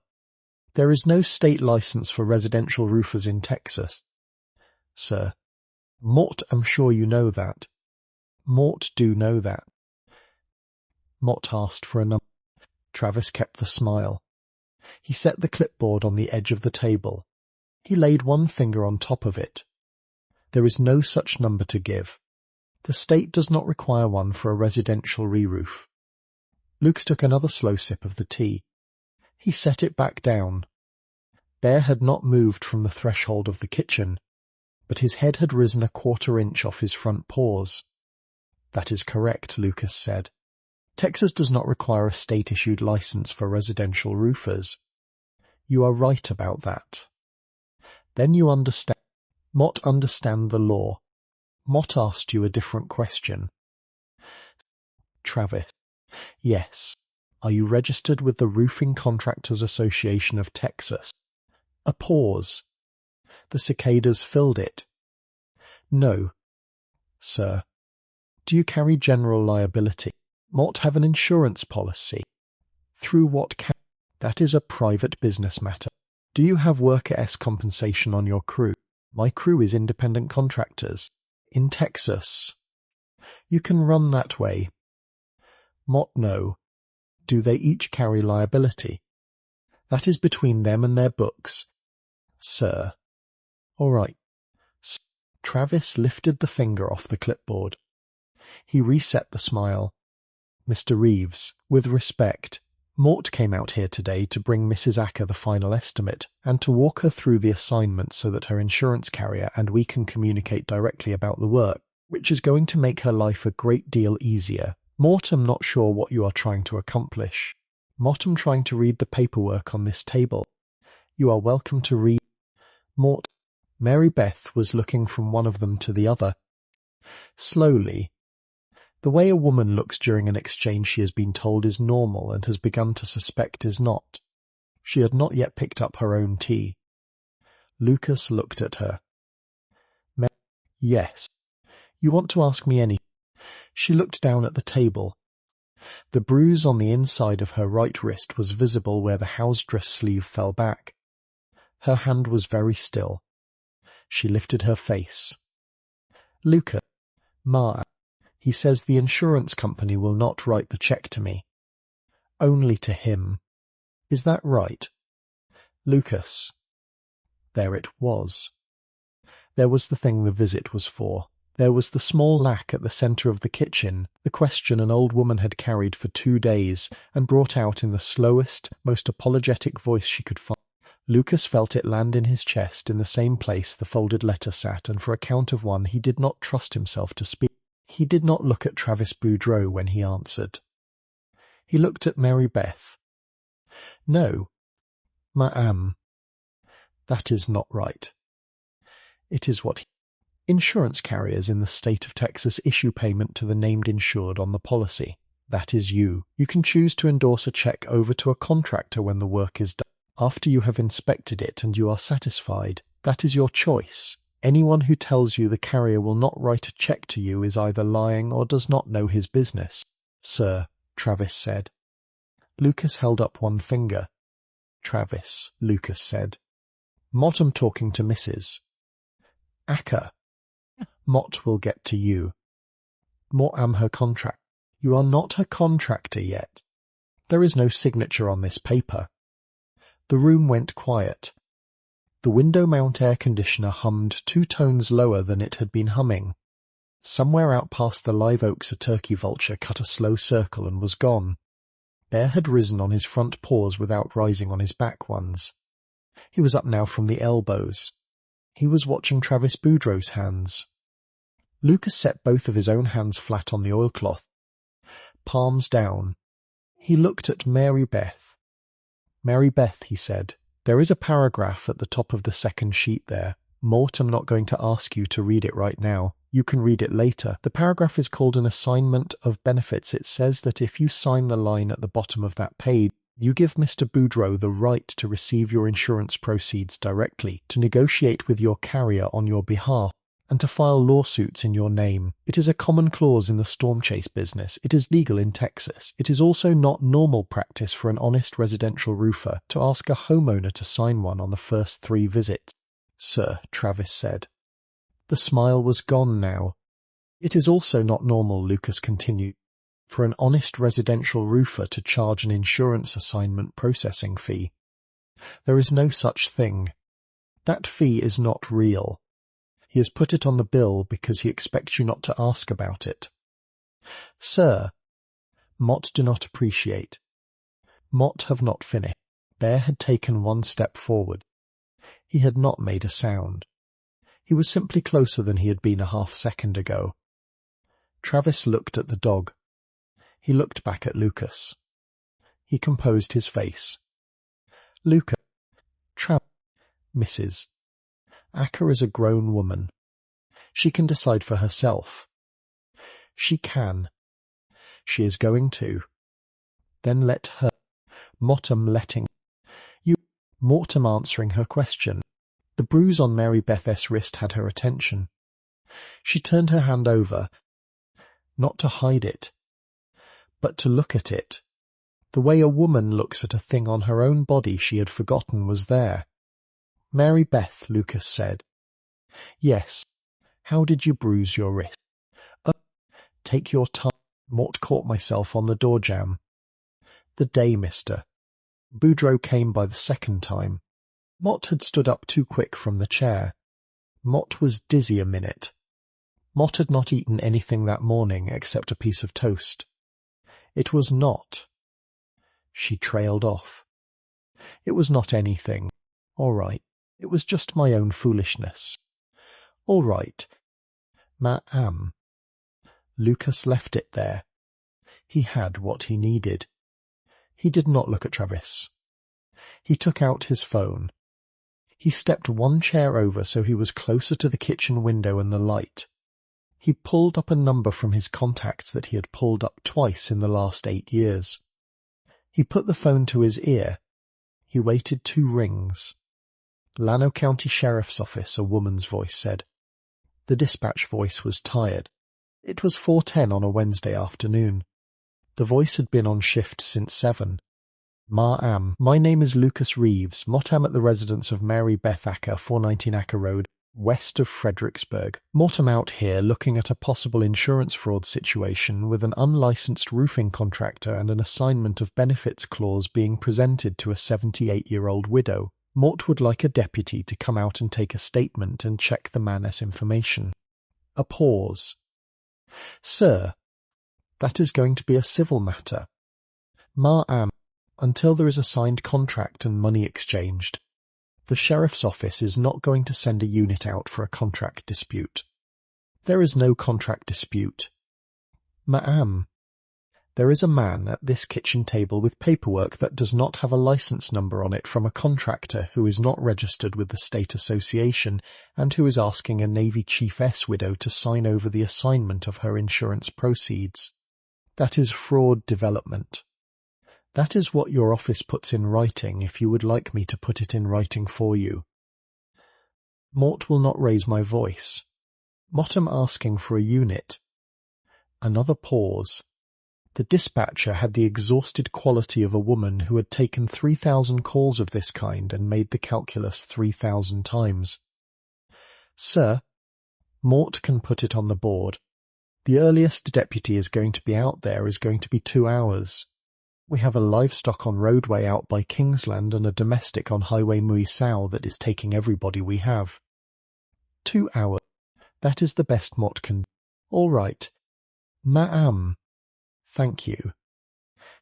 S1: There is no state license for residential roofers in Texas. Sir. Mott, I'm sure you know that. Mott do know that. Mott asked for a number. Travis kept the smile. He set the clipboard on the edge of the table. He laid one finger on top of it. There is no such number to give. The state does not require one for a residential re-roof. Lucas took another slow sip of the tea. He set it back down. Bear had not moved from the threshold of the kitchen, but his head had risen a quarter-inch off his front paws. That is correct, Lucas said. Texas does not require a state-issued license for residential roofers. You are right about that. Then you understand. Mott understand the law. Mott asked you a different question. Travis. Yes. Are you registered with the Roofing Contractors Association of Texas? A pause. The cicadas filled it. No. Sir. Do you carry general liability? Mott have an insurance policy. Through what can? That is a private business matter. Do you have worker compensation on your crew? My crew is independent contractors. In Texas. You can run that way. Mott no. Do they each carry liability? That is between them and their books. Sir. All right. Travis lifted the finger off the clipboard. He reset the smile. Mr. Reeves, with respect, Mort came out here today to bring Mrs. Acker the final estimate and to walk her through the assignment so that her insurance carrier and we can communicate directly about the work, which is going to make her life a great deal easier. Mort, I'm not sure what you are trying to accomplish. Mort, I'm trying to read the paperwork on this table. You are welcome to read. Mort. Mary Beth was looking from one of them to the other. Slowly. The way a woman looks during an exchange she has been told is normal and has begun to suspect is not. She had not yet picked up her own tea. Lucas looked at her. Yes. You want to ask me anything? She looked down at the table. The bruise on the inside of her right wrist was visible where the house dress sleeve fell back. Her hand was very still. She lifted her face. Lucas. Ma. He says the insurance company will not write the check to me. Only to him. Is that right? Lucas. There it was. There was the thing the visit was for. There was the small lack at the centre of the kitchen, the question an old woman had carried for 2 days and brought out in the slowest, most apologetic voice she could find. Lucas felt it land in his chest in the same place the folded letter sat, and for a count of one he did not trust himself to speak. He did not look at Travis Boudreau when he answered. He looked at Mary Beth. No, ma'am, that is not right. It is what insurance carriers in the state of Texas issue payment to the named insured on the policy. That is you. You can choose to endorse a check over to a contractor when the work is done. After you have inspected it and you are satisfied, that is your choice. Anyone who tells you the carrier will not write a check to you is either lying or does not know his business. Sir, Travis said. Lucas held up one finger. Travis, Lucas said. Mott, I'm talking to Mrs. Acker. Mott will get to you. Mott am her contract. You are not her contractor yet. There is no signature on this paper. The room went quiet. The window-mount air conditioner hummed 2 tones lower than it had been humming. Somewhere out past the live oaks a turkey vulture cut a slow circle and was gone. Bear had risen on his front paws without rising on his back ones. He was up now from the elbows. He was watching Travis Boudreau's hands. Lucas set both of his own hands flat on the oilcloth, palms down. He looked at Mary Beth. Mary Beth, he said. There is a paragraph at the top of the second sheet there. Mort, I'm not going to ask you to read it right now. You can read it later. The paragraph is called an assignment of benefits. It says that if you sign the line at the bottom of that page, You give Mr. Boudreau the right to receive your insurance proceeds directly, to negotiate with your carrier on your behalf, and to file lawsuits in your name. It is a common clause in the storm chase business. It is legal in Texas. It is also not normal practice for an honest residential roofer to ask a homeowner to sign one on the first 3 visits, sir, Travis said. The smile was gone now. It is also not normal, Lucas continued, for an honest residential roofer to charge an insurance assignment processing fee. There is no such thing. That fee is not real. He has put it on the bill because he expects you not to ask about it. Sir, Mott do not appreciate. Mott have not finished. Bear had taken 1 step forward. He had not made a sound. He was simply closer than he had been a half-second ago. Travis looked at the dog. He looked back at Lucas. He composed his face. Lucas, Mrs. Acker is a grown woman. She can decide for herself. She can. She is going to. Then let her. Mortem letting. You. Mortem answering her question. The bruise on Mary Beth's wrist had her attention. She turned her hand over, not to hide it, but to look at it. The way a woman looks at a thing on her own body she had forgotten was there. Mary Beth, Lucas said. Yes. How did you bruise your wrist? Oh, take your time. Mort caught myself on the door jamb. The day, Mr. Boudreau came by the second time. Mott had stood up too quick from the chair. Mott was dizzy a minute. Mott had not eaten anything that morning except a piece of toast. It was not. She trailed off. It was not anything. All right. It was just my own foolishness. All right. Ma'am. Lucas left it there. He had what he needed. He did not look at Travis. He took out his phone. He stepped 1 chair over so he was closer to the kitchen window and the light. He pulled up a number from his contacts that he had pulled up twice in the last 8 years. He put the phone to his ear. He waited 2 rings. Llano County Sheriff's Office, a woman's voice said. The dispatch voice was tired. It was 4:10 on a Wednesday afternoon. The voice had been on shift since 7. Ma'am, my name is Lucas Reeves. Mottam at the residence of Mary Beth Acker, 419 Acker Road, west of Fredericksburg. Mortem out here looking at a possible insurance fraud situation with an unlicensed roofing contractor and an assignment of benefits clause being presented to a 78-year-old widow. Mort would like a deputy to come out and take a statement and check the man's information. A pause. Sir, that is going to be a civil matter. Ma'am, until there is a signed contract and money exchanged. The sheriff's office is not going to send a unit out for a contract dispute. There is no contract dispute. Ma'am, there is a man at this kitchen table with paperwork that does not have a license number on it from a contractor who is not registered with the state association and who is asking a Navy Chief S widow to sign over the assignment of her insurance proceeds. That is fraud development. That is what your office puts in writing if you would like me to put it in writing for you. Mort will not raise my voice. Mottam asking for a unit. Another pause. The dispatcher had the exhausted quality of a woman who had taken 3,000 calls of this kind and made the calculus 3,000 times. Sir, Mort can put it on the board. The earliest deputy is going to be out there is going to be 2 hours. We have a livestock on roadway out by Kingsland and a domestic on Highway Mui Sao that is taking everybody we have. 2 hours. That is the best Mott can do. All right. Ma'am. Thank you.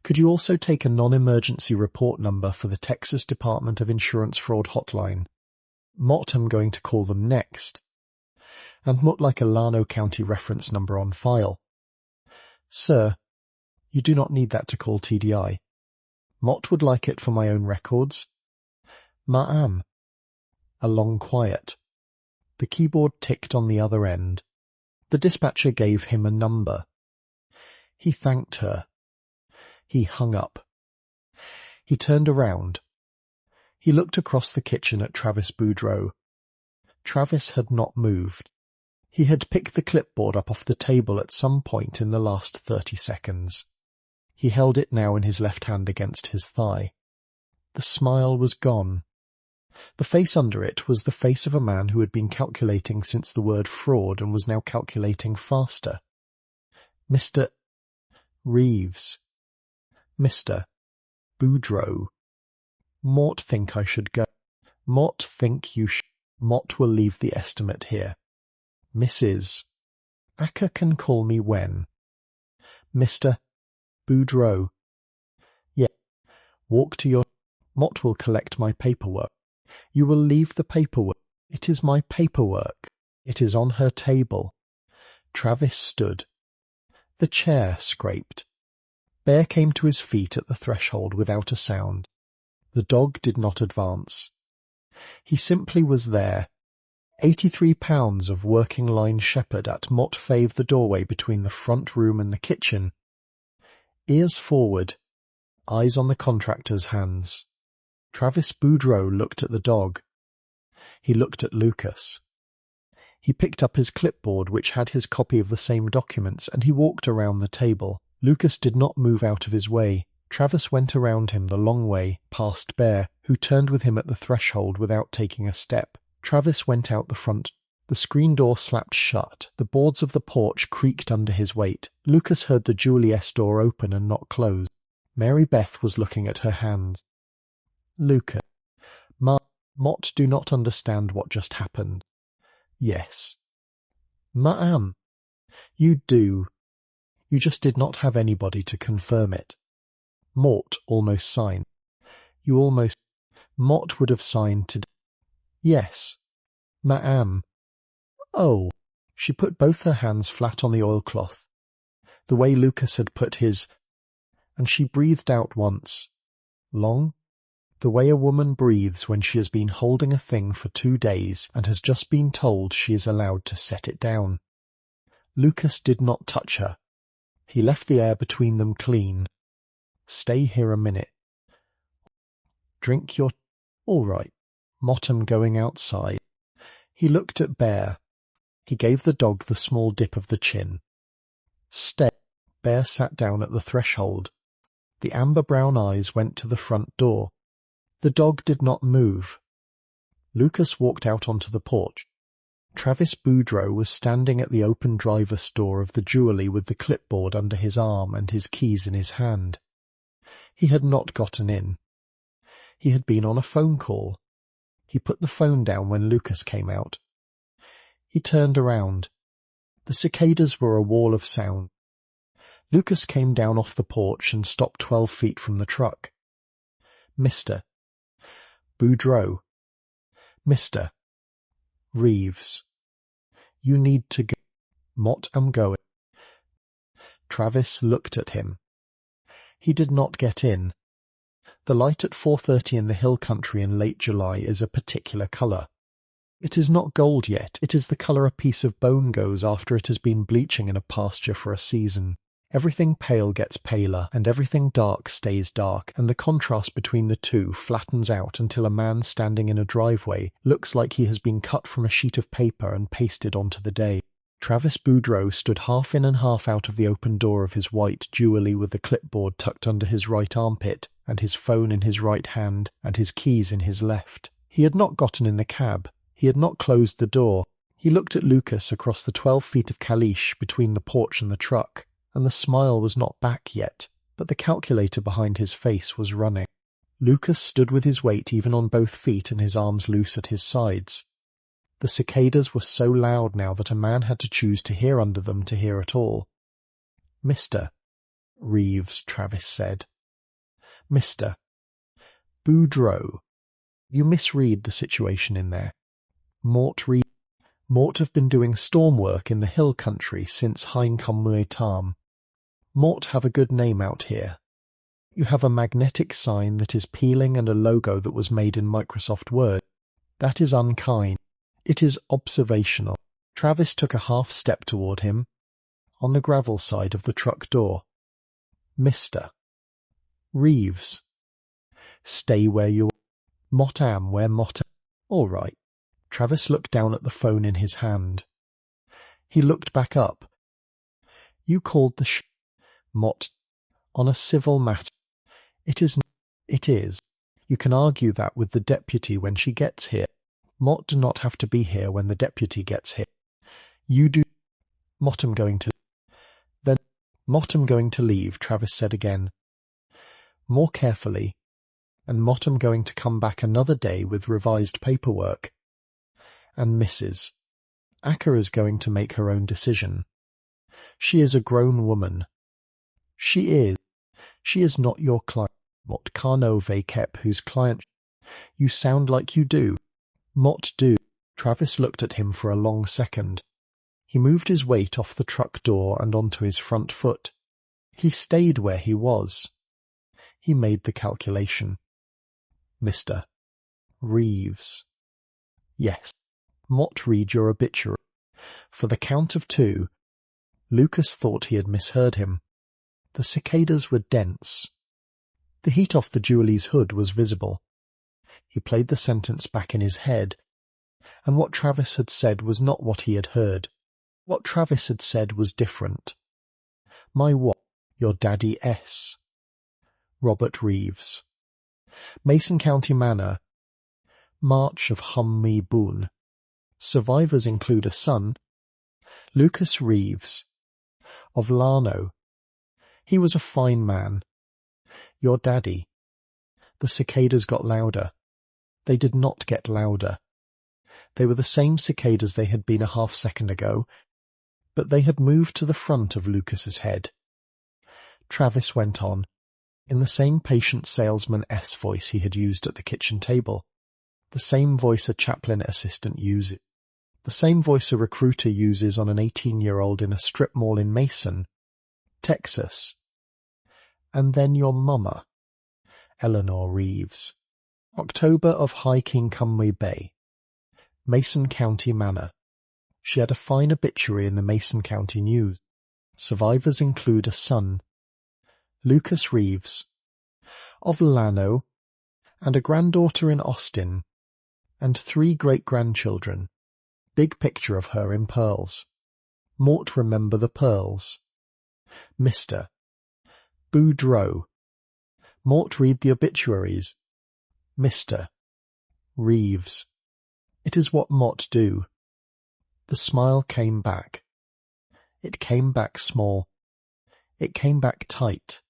S1: Could you also take a non-emergency report number for the Texas Department of Insurance Fraud hotline? Mott am going to call them next. And Mott like a Llano County reference number on file. Sir, you do not need that to call TDI. Mott would like it for my own records. Ma'am. A long quiet. The keyboard ticked on the other end. The dispatcher gave him a number. He thanked her. He hung up. He turned around. He looked across the kitchen at Travis Boudreau. Travis had not moved. He had picked the clipboard up off the table at some point in the last 30 seconds. He held it now in his left hand against his thigh. The smile was gone. The face under it was the face of a man who had been calculating since the word fraud and was now calculating faster. Mr. Reeves. Mr. Boudreau. Mort think I should go. Mort think you should. Mort will leave the estimate here. Mrs. Acker can call me when. Mr. Boudreau. Yeah. Walk to your... Mott will collect my paperwork. You will leave the paperwork. It is my paperwork. It is on her table. Travis stood. The chair scraped. Bear came to his feet at the threshold without a sound. The dog did not advance. He simply was there. 83 pounds of working line shepherd at Mott Fave, the doorway between the front room and the kitchen. Ears forward, eyes on the contractor's hands. Travis Boudreau looked at the dog. He looked at Lucas. He picked up his clipboard, which had his copy of the same documents, and he walked around the table. Lucas did not move out of his way. Travis went around him the long way, past Bear, who turned with him at the threshold without taking a step. Travis went out the front. The screen door slapped shut. The boards of the porch creaked under his weight. Lucas heard the Julius door open and not close. Mary Beth was looking at her hands. Lucas. Mott do not understand what just happened. Yes. Ma'am. You do. You just did not have anybody to confirm it. Mort almost signed. You almost... Mott would have signed today. Yes. Ma'am. Oh. She put both her hands flat on the oilcloth, the way Lucas had put his, and she breathed out once. Long? The way a woman breathes when she has been holding a thing for 2 days and has just been told she is allowed to set it down. Lucas did not touch her. He left the air between them clean. Stay here a minute. Drink your... All right. Mottom going outside. He looked at Bear. He gave the dog the small dip of the chin. Stay. Bear sat down at the threshold. The amber-brown eyes went to the front door. The dog did not move. Lucas walked out onto the porch. Travis Boudreau was standing at the open driver's door of the jewellery with the clipboard under his arm and his keys in his hand. He had not gotten in. He had been on a phone call. He put the phone down when Lucas came out. He turned around. The cicadas were a wall of sound. Lucas came down off the porch and stopped 12 feet from the truck. Mr. Boudreau. Mr. Reeves. You need to go. Mott am going. Travis looked at him. He did not get in. The light at 4:30 in the hill country in late July is a particular colour. It is not gold yet. It is the colour a piece of bone goes after it has been bleaching in a pasture for a season. Everything pale gets paler, and everything dark stays dark, and the contrast between the two flattens out until a man standing in a driveway looks like he has been cut from a sheet of paper and pasted onto the day. Travis Boudreau stood half in and half out of the open door of his white jewellery with the clipboard tucked under his right armpit, and his phone in his right hand, and his keys in his left. He had not gotten in the cab. He had not closed the door. He looked at Lucas across the 12 feet of caliche between the porch and the truck, and the smile was not back yet, but the calculator behind his face was running. Lucas stood with his weight even on both feet and his arms loose at his sides. The cicadas were so loud now that a man had to choose to hear under them to hear at all. Mr. Reeves, Travis said. Mr. Boudreau. You misread the situation in there. Mort have been doing storm work in the hill country since Hein Comal County. Mort have a good name out here. You have a magnetic sign that is peeling and a logo that was made in Microsoft Word. That is unkind. It is observational. Travis took a half step toward him, on the gravel side of the truck door. Mr. Reeves. Stay where you are. Mott am where Mott am. All right. Travis looked down at the phone in his hand. He looked back up. You called the Mott. On a civil matter. It is. It is. You can argue that with the deputy when she gets here. Mott do not have to be here when the deputy gets here. You do. Mottam going to. Then. Mottam going to leave, Travis said again. More carefully. And Mottam going to come back another day with revised paperwork. And Mrs. Acker is going to make her own decision. She is a grown woman. She is. She is not your client. Mott Carnove Kep, whose client. You sound like you do. Mott do. Travis looked at him for a long second. He moved his weight off the truck door and onto his front foot. He stayed where he was. He made the calculation. Mr. Reeves. Yes. Mott read your obituary. For the count of 2. Lucas thought he had misheard him. The cicadas were dense. The heat off the Julie's hood was visible. He played the sentence back in his head, and what Travis had said was not what he had heard. What Travis had said was different. My what? Your daddy S. Robert Reeves. Mason County Manor. March of Hummy Boone. Survivors include a son, Lucas Reeves, of Larno. He was a fine man. Your daddy. The cicadas got louder. They did not get louder. They were the same cicadas they had been a half-second ago, but they had moved to the front of Lucas's head. Travis went on, in the same patient salesman-esque voice he had used at the kitchen table, the same voice a chaplain assistant uses, the same voice a recruiter uses on an 18-year-old in a strip mall in Mason, Texas. And then your mama, Eleanor Reeves. October of High Kincombie Bay. Mason County Manor. She had a fine obituary in the Mason County News. Survivors include a son, Lucas Reeves, of Llano, and a granddaughter in Austin, and 3 great-grandchildren. Big picture of her in pearls. Mort remember the pearls. Mr. Boudreau. Mort read the obituaries. Mr. Reeves. It is what Mott do. The smile came back. It came back small. It came back tight.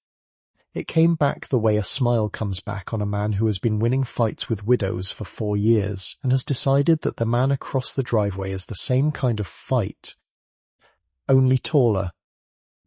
S1: It came back the way a smile comes back on a man who has been winning fights with widows for 4 years and has decided that the man across the driveway is the same kind of fight, only taller.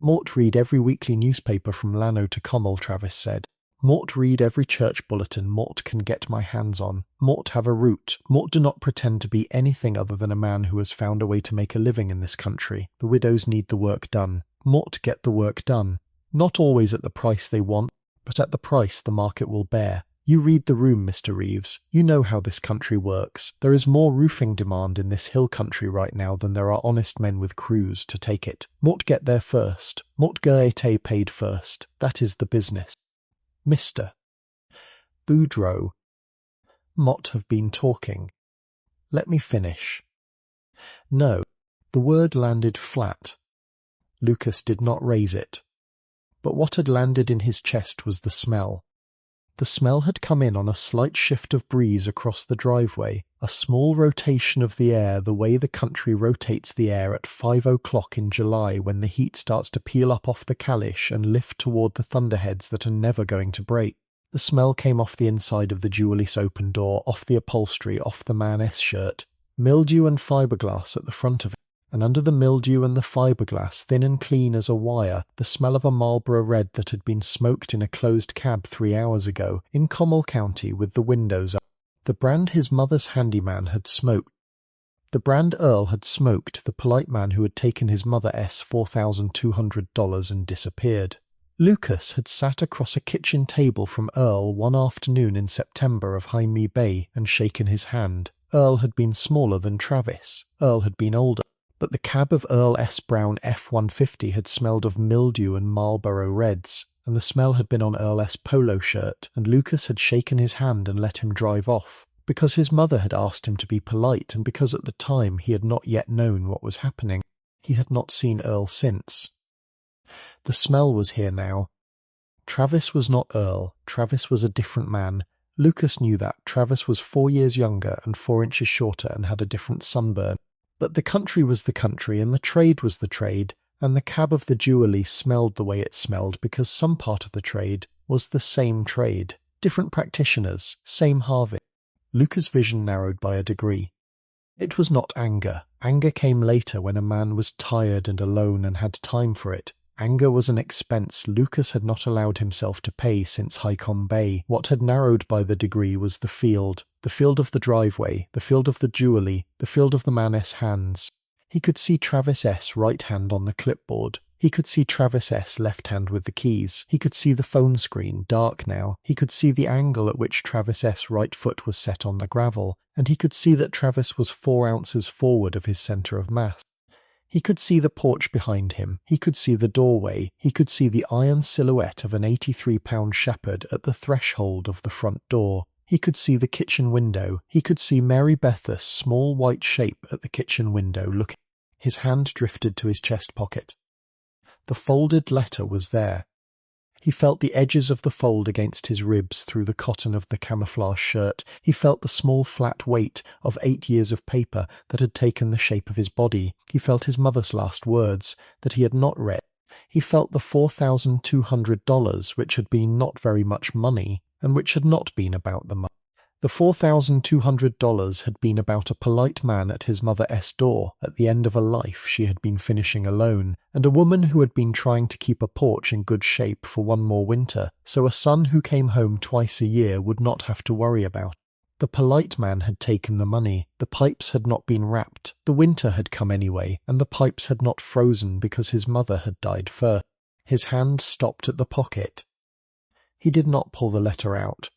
S1: Mort read every weekly newspaper from Llano to Comal, Travis said. Mort read every church bulletin Mort can get my hands on. Mort have a root. Mort do not pretend to be anything other than a man who has found a way to make a living in this country. The widows need the work done. Mort get the work done. Not always at the price they want, but at the price the market will bear. You read the room, Mr. Reeves. You know how this country works. There is more roofing demand in this hill country right now than there are honest men with crews to take it. Mort get there first. Mort get paid first. That is the business. Mr. Boudreau. Mott have been talking. Let me finish. No, the word landed flat. Lucas did not raise it. But what had landed in his chest was the smell. The smell had come in on a slight shift of breeze across the driveway, a small rotation of the air the way the country rotates the air at 5 o'clock in July when the heat starts to peel up off the Kalish and lift toward the thunderheads that are never going to break. The smell came off the inside of the jeweller's open door, off the upholstery, off the man's shirt. Mildew and fiberglass at the front of it. And under the mildew and the fiberglass, thin and clean as a wire, the smell of a Marlboro Red that had been smoked in a closed cab 3 hours ago, in Comal County with the windows up. The brand his mother's handyman had smoked. The brand Earl had smoked, the polite man who had taken his mother's $4,200 and disappeared. Lucas had sat across a kitchen table from Earl one afternoon in September of Jaime Bay and shaken his hand. Earl had been smaller than Travis. Earl had been older. But the cab of Earl S. Brown F-150 had smelled of mildew and Marlboro Reds, and the smell had been on Earl's polo shirt, and Lucas had shaken his hand and let him drive off, because his mother had asked him to be polite and because at the time he had not yet known what was happening. He had not seen Earl since. The smell was here now. Travis was not Earl. Travis was a different man. Lucas knew that. Travis was 4 years younger and 4 inches shorter and had a different sunburn. But the country was the country, and the trade was the trade, and the cab of the jeweller smelled the way it smelled because some part of the trade was the same trade. Different practitioners, same harvest. Lucas' vision narrowed by a degree. It was not anger. Anger came later when a man was tired and alone and had time for it. Anger was an expense Lucas had not allowed himself to pay since Highcombe Bay. What had narrowed by the degree was the field of the driveway, the field of the jeweller, the field of the man's hands. He could see Travis S. right hand on the clipboard. He could see Travis S. left hand with the keys. He could see the phone screen, dark now. He could see the angle at which Travis S. right foot was set on the gravel, and he could see that Travis was 4 ounces forward of his centre of mass. He could see the porch behind him. He could see the doorway. He could see the iron silhouette of an 83-pound shepherd at the threshold of the front door. He could see the kitchen window. He could see Mary Beth's small white shape at the kitchen window looking. His hand drifted to his chest pocket. The folded letter was there. He felt the edges of the fold against his ribs through the cotton of the camouflage shirt. He felt the small flat weight of 8 years of paper that had taken the shape of his body. He felt his mother's last words that he had not read. He felt the $4,200, which had been not very much money, and which had not been about the money. The $4,200 had been about a polite man at his mother's door at the end of a life she had been finishing alone, and a woman who had been trying to keep a porch in good shape for one more winter, so a son who came home twice a year would not have to worry about it. The polite man had taken the money. The pipes had not been wrapped. The winter had come anyway, and the pipes had not frozen because his mother had died first. His hand stopped at the pocket. He did not pull the letter out.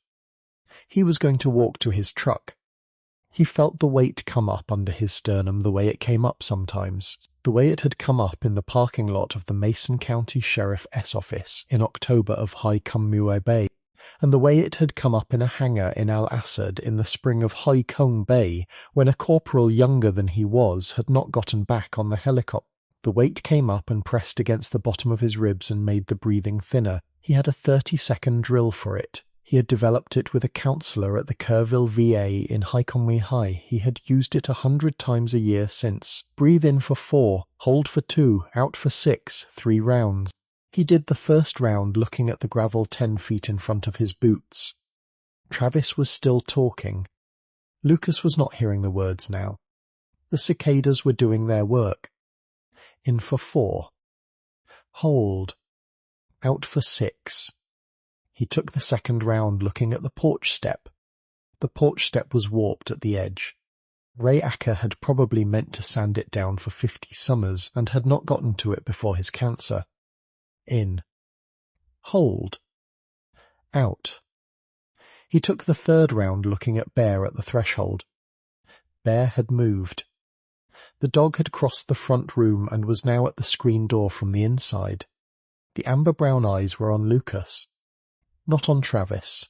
S1: He was going to walk to his truck. He felt the weight come up under his sternum the way it came up sometimes, the way it had come up in the parking lot of the Mason County Sheriff's office in October of Highcombe Bay, and the way it had come up in a hangar in Al Asad in the spring of Highcombe Bay when a corporal younger than he was had not gotten back on the helicopter. The weight came up and pressed against the bottom of his ribs and made the breathing thinner. He had a 30-second drill for it. He had developed it with a counsellor at the Kerrville VA in Highcombe High. He had used it 100 times a year since. Breathe in for 4, hold for 2, out for 6, 3 rounds. He did the first round looking at the gravel 10 feet in front of his boots. Travis was still talking. Lucas was not hearing the words now. The cicadas were doing their work. In for 4. Hold. Out for 6. He took the second round looking at the porch step. The porch step was warped at the edge. Ray Acker had probably meant to sand it down for 50 summers and had not gotten to it before his cancer. In. Hold. Out. He took the third round looking at Bear at the threshold. Bear had moved. The dog had crossed the front room and was now at the screen door from the inside. The amber-brown eyes were on Lucas. Not on Travis.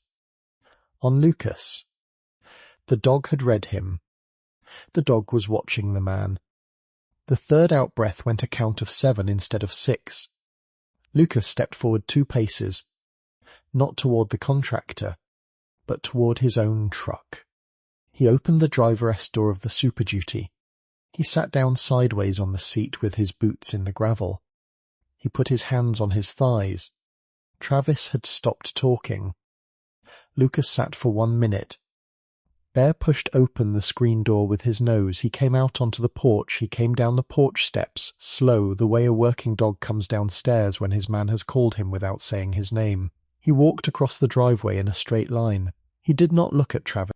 S1: On Lucas. The dog had read him. The dog was watching the man. The third out-breath went a count of 7 instead of 6. Lucas stepped forward 2 paces, not toward the contractor, but toward his own truck. He opened the driver's door of the Super Duty. He sat down sideways on the seat with his boots in the gravel. He put his hands on his thighs. Travis had stopped talking. Lucas sat for 1 minute. Bear pushed open the screen door with his nose. He came out onto the porch. He came down the porch steps, slow, the way a working dog comes downstairs when his man has called him without saying his name. He walked across the driveway in a straight line. He did not look at Travis.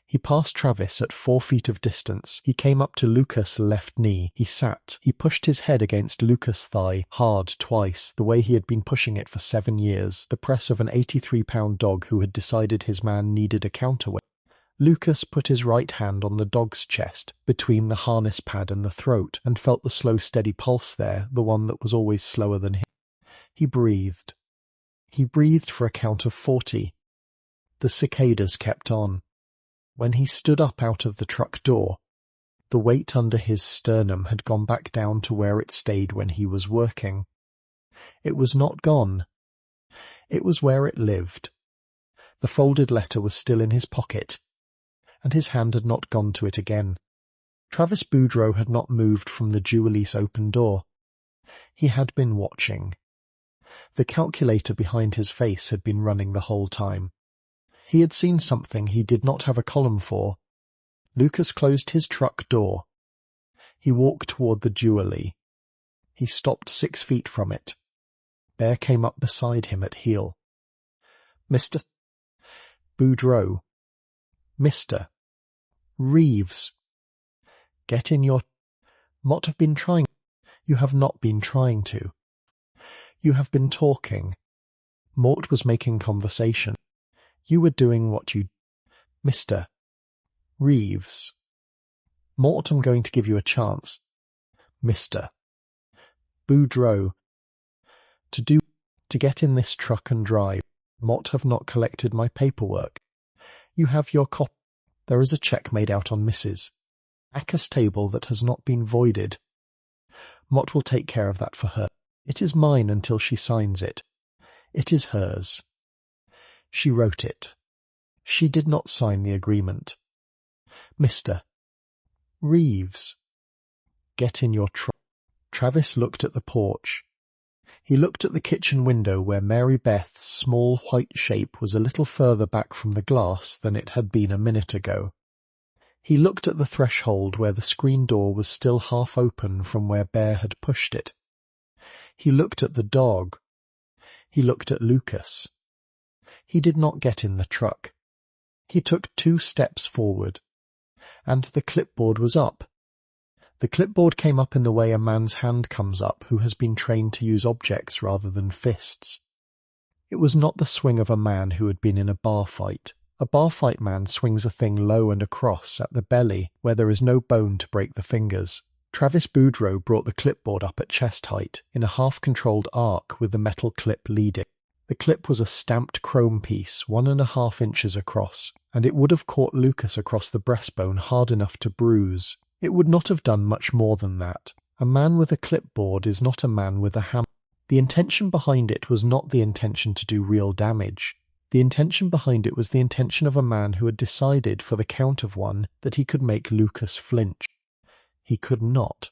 S1: He passed Travis at 4 feet of distance. He came up to Lucas' left knee. He sat. He pushed his head against Lucas' thigh, hard twice, the way he had been pushing it for 7 years, the press of an 83-pound dog who had decided his man needed a counterweight. Lucas put his right hand on the dog's chest, between the harness pad and the throat, and felt the slow, steady pulse there, the one that was always slower than him. He breathed. He breathed for a count of 40. The cicadas kept on. When he stood up out of the truck door, the weight under his sternum had gone back down to where it stayed when he was working. It was not gone. It was where it lived. The folded letter was still in his pocket, and his hand had not gone to it again. Travis Boudreau had not moved from the Jewelle's open door. He had been watching. The calculator behind his face had been running the whole time. He had seen something he did not have a column for. Lucas closed his truck door. He walked toward the Jewelle. He stopped 6 feet from it. Bear came up beside him at heel. Mr. Boudreau. Mr. Reeves. Get in your... Mott have been trying... You have not been trying to. You have been talking. Mort was making conversation. You were doing what you... Mr. Reeves. Mort, I'm going to give you a chance. Mr. Boudreau. To get in this truck and drive. Mott have not collected my paperwork. You have your cop. There is a check made out on Mrs. Acker's table that has not been voided. Mott will take care of that for her. It is mine until she signs it. It is hers. She wrote it. She did not sign the agreement. Mr. Reeves. Get in your truck. Travis looked at the porch. He looked at the kitchen window where Mary Beth's small white shape was a little further back from the glass than it had been a minute ago. He looked at the threshold where the screen door was still half open from where Bear had pushed it. He looked at the dog. He looked at Lucas. He did not get in the truck. He took 2 steps forward, and the clipboard was up. The clipboard came up in the way a man's hand comes up who has been trained to use objects rather than fists. It was not the swing of a man who had been in a bar fight. A bar fight man swings a thing low and across at the belly where there is no bone to break the fingers. Travis Boudreau brought the clipboard up at chest height in a half-controlled arc with the metal clip leading. The clip was a stamped chrome piece 1.5 inches across, and it would have caught Lucas across the breastbone hard enough to bruise. It would not have done much more than that. A man with a clipboard is not a man with a hammer. The intention behind it was not the intention to do real damage. The intention behind it was the intention of a man who had decided for the count of one that he could make Lucas flinch. He could not.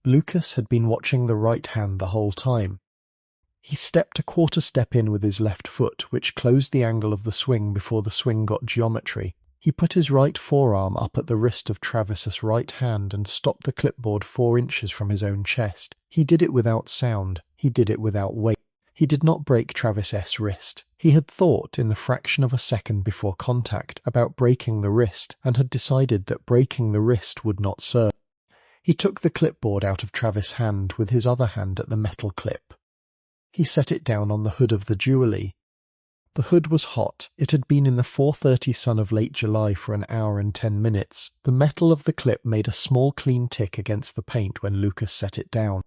S1: Lucas had been watching the right hand the whole time. He stepped a quarter step in with his left foot, which closed the angle of the swing before the swing got geometry. He put his right forearm up at the wrist of Travis's right hand and stopped the clipboard 4 inches from his own chest. He did it without sound. He did it without weight. He did not break Travis's wrist. He had thought, in the fraction of a second before contact, about breaking the wrist, and had decided that breaking the wrist would not serve. He took the clipboard out of Travis' hand with his other hand at the metal clip. He set it down on the hood of the Jewelle. The hood was hot. It had been in the 4:30 sun of late July for an hour and 10 minutes. The metal of the clip made a small clean tick against the paint when Lucas set it down.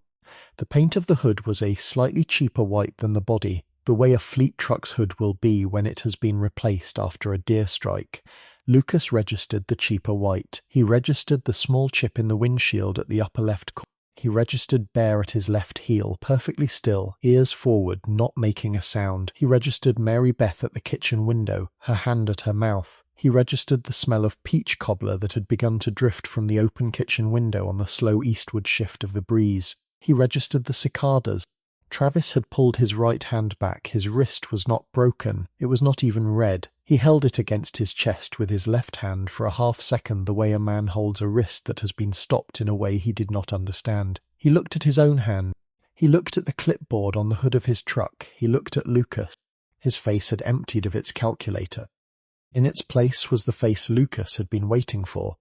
S1: The paint of the hood was a slightly cheaper white than the body, the way a fleet truck's hood will be when it has been replaced after a deer strike. Lucas registered the cheaper white. He registered the small chip in the windshield at the upper left corner. He registered Bear at his left heel, perfectly still, ears forward, not making a sound. He registered Mary Beth at the kitchen window, her hand at her mouth. He registered the smell of peach cobbler that had begun to drift from the open kitchen window on the slow eastward shift of the breeze. He registered the cicadas. Travis had pulled his right hand back. His wrist was not broken. It was not even red. He held it against his chest with his left hand for a half second, the way a man holds a wrist that has been stopped in a way he did not understand. He looked at his own hand. He looked at the clipboard on the hood of his truck. He looked at Lucas. His face had emptied of its calculator. In its place was the face Lucas had been waiting for.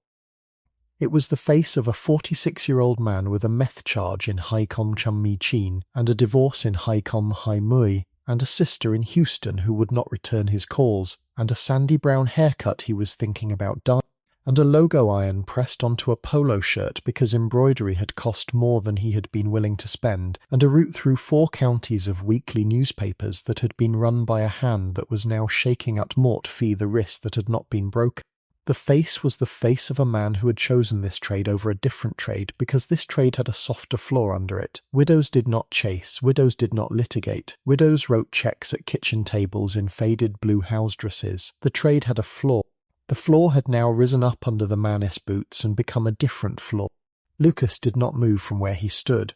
S1: It was the face of a 46-year-old man with a meth charge in Haicom Chummi Chin and a divorce in Haicom Hai Mui, and a sister in Houston who would not return his calls, and a sandy brown haircut he was thinking about dyeing, and a logo iron pressed onto a polo shirt because embroidery had cost more than he had been willing to spend, and a route through 4 counties of weekly newspapers that had been run by a hand that was now shaking at mort fee the wrist that had not been broken. The face was the face of a man who had chosen this trade over a different trade because this trade had a softer floor under it. Widows did not chase, widows did not litigate, widows wrote checks at kitchen tables in faded blue house dresses. The trade had a floor. The floor had now risen up under the man's boots and become a different floor. Lucas did not move from where he stood.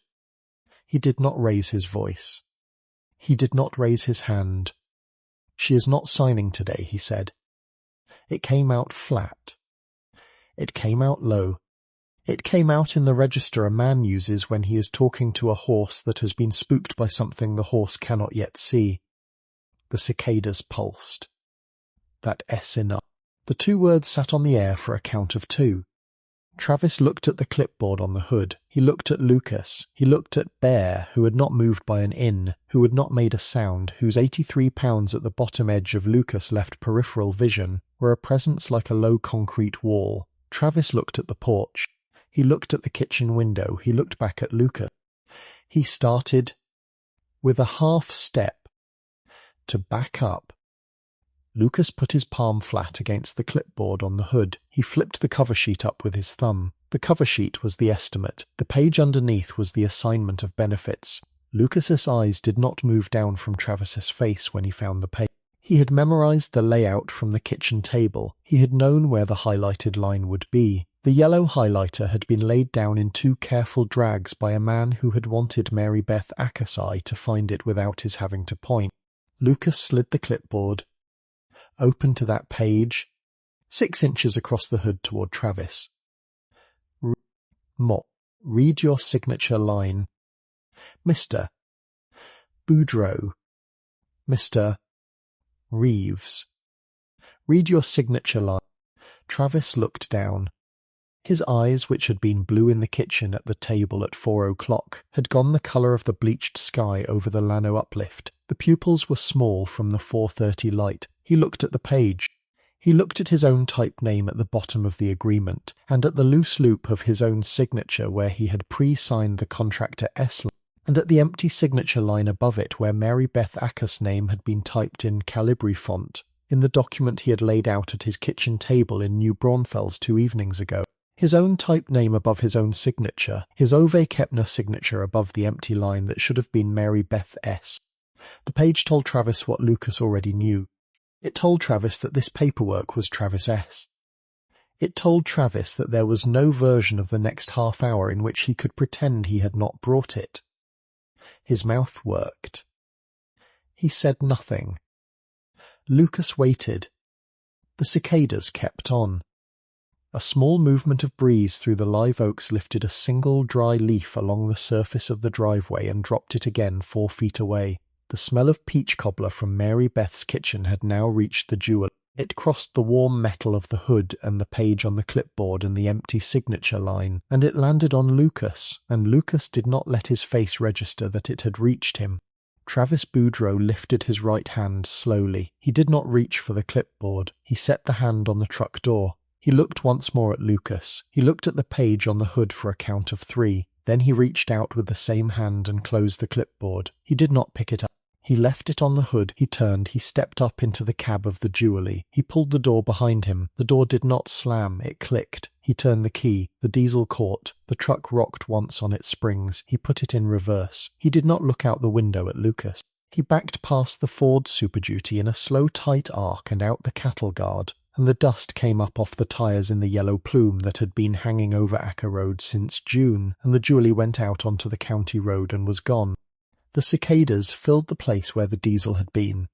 S1: He did not raise his voice. He did not raise his hand. "She is not signing today," he said. It came out flat. It came out low. It came out in the register a man uses when he is talking to a horse that has been spooked by something the horse cannot yet see. The cicadas pulsed. That S enough. The 2 words sat on the air for a count of 2. Travis looked at the clipboard on the hood. He looked at Lucas. He looked at Bear, who had not moved by an in, who had not made a sound, whose 83 pounds at the bottom edge of Lucas left peripheral vision were a presence like a low concrete wall. Travis looked at the porch. He looked at the kitchen window. He looked back at Lucas. He started, with a half step, to back up. Lucas put his palm flat against the clipboard on the hood. He flipped the cover sheet up with his thumb. The cover sheet was the estimate. The page underneath was the assignment of benefits. Lucas's eyes did not move down from Travis's face when he found the page. He had memorized the layout from the kitchen table. He had known where the highlighted line would be. The yellow highlighter had been laid down in 2 careful drags by a man who had wanted Mary Beth Akasai to find it without his having to point. Lucas slid the clipboard, open to that page, 6 inches across the hood toward Travis. Read your signature line. Mr. Boudreau. Mr. Reeves. Read your signature line. Travis looked down. His eyes, which had been blue in the kitchen at the table at 4 o'clock, had gone the colour of the bleached sky over the Llano uplift. The pupils were small from the 4:30 light. He looked at the page. He looked at his own type name at the bottom of the agreement, and at the loose loop of his own signature where he had pre-signed the contractor S, and at the empty signature line above it where Mary Beth Acker's name had been typed in Calibri font, in the document he had laid out at his kitchen table in New Braunfels 2 evenings ago. His own typed name above his own signature, his Ove Kepner signature above the empty line that should have been Mary Beth S. The page told Travis what Lucas already knew. It told Travis that this paperwork was Travis S. It told Travis that there was no version of the next half hour in which he could pretend he had not brought it. His mouth worked. He said nothing. Lucas waited. The cicadas kept on. A small movement of breeze through the live oaks lifted a single dry leaf along the surface of the driveway and dropped it again 4 feet away. The smell of peach cobbler from Mary Beth's kitchen had now reached the jewel. It crossed the warm metal of the hood and the page on the clipboard and the empty signature line, and it landed on Lucas, and Lucas did not let his face register that it had reached him. Travis Boudreau lifted his right hand slowly. He did not reach for the clipboard. He set the hand on the truck door. He looked once more at Lucas. He looked at the page on the hood for a count of 3. Then he reached out with the same hand and closed the clipboard. He did not pick it up. He left it on the hood. He turned. He stepped up into the cab of the Jubilee. He pulled the door behind him. The door did not slam. It clicked. He turned the key. The diesel caught. The truck rocked once on its springs. He put it in reverse. He did not look out the window at Lucas. He backed past the Ford Super Duty in a slow, tight arc and out the cattle guard, and the dust came up off the tyres in the yellow plume that had been hanging over Acker Road since June, and the Jubilee went out onto the county road and was gone. The cicadas filled the place where the diesel had been.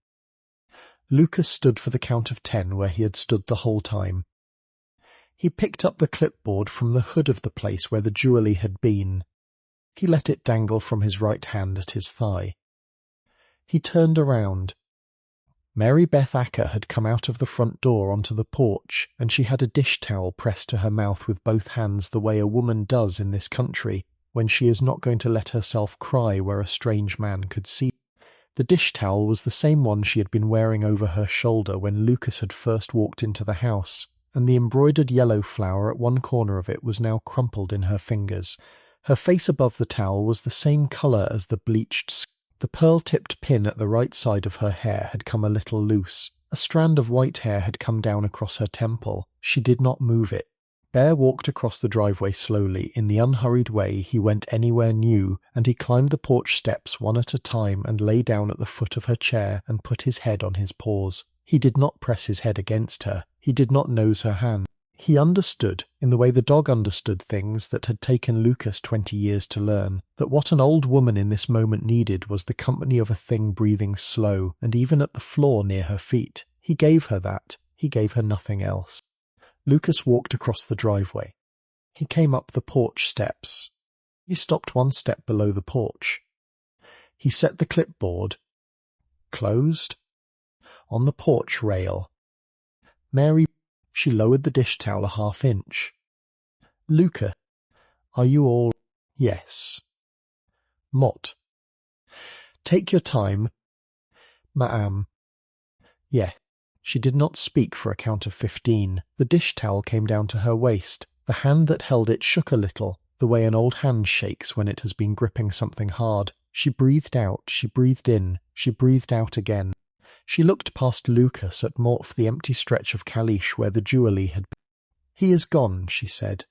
S1: Lucas stood for the count of 10 where he had stood the whole time. He picked up the clipboard from the hood of the place where the Jubilee had been. He let it dangle from his right hand at his thigh. He turned around. Mary Beth Acker had come out of the front door onto the porch, and she had a dish towel pressed to her mouth with both hands the way a woman does in this country when she is not going to let herself cry where a strange man could see. The dish towel was the same one she had been wearing over her shoulder when Lucas had first walked into the house, and the embroidered yellow flower at one corner of it was now crumpled in her fingers. Her face above the towel was the same colour as the bleached. The pearl-tipped pin at the right side of her hair had come a little loose. A strand of white hair had come down across her temple. She did not move it. Bear walked across the driveway slowly, in the unhurried way he went anywhere new, and he climbed the porch steps one at a time and lay down at the foot of her chair and put his head on his paws. He did not press his head against her. He did not nose her hand. He understood, in the way the dog understood things that had taken Lucas 20 years to learn, that what an old woman in this moment needed was the company of a thing breathing slow, and even at the floor near her feet. He gave her that. He gave her nothing else. Lucas walked across the driveway. He came up the porch steps. He stopped one step below the porch. He set the clipboard, closed, on the porch rail. Mary, she lowered the dish towel a half-inch. Lucas, are you all? Yes. Mott. Take your time. Ma'am. Yes. She did not speak for a count of 15. The dish towel came down to her waist. The hand that held it shook a little, the way an old hand shakes when it has been gripping something hard. She breathed out, she breathed in, she breathed out again. She looked past Lucas at Mort for the empty stretch of caliche where the jewellery had been. He is gone, she said.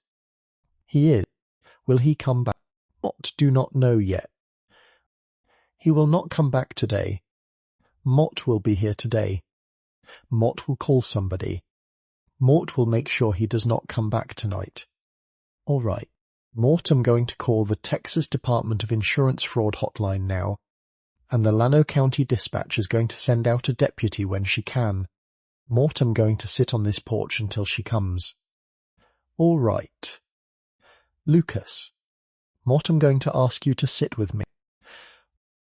S1: He is. Will he come back? Mott do not know yet. He will not come back today. Mott will be here today. Mott will call somebody. Mort will make sure he does not come back tonight. All right. Mort, I'm going to call the Texas Department of Insurance Fraud hotline now, and the Llano County Dispatch is going to send out a deputy when she can. Mort, I'm going to sit on this porch until she comes. All right. Lucas. Mort, I'm going to ask you to sit with me.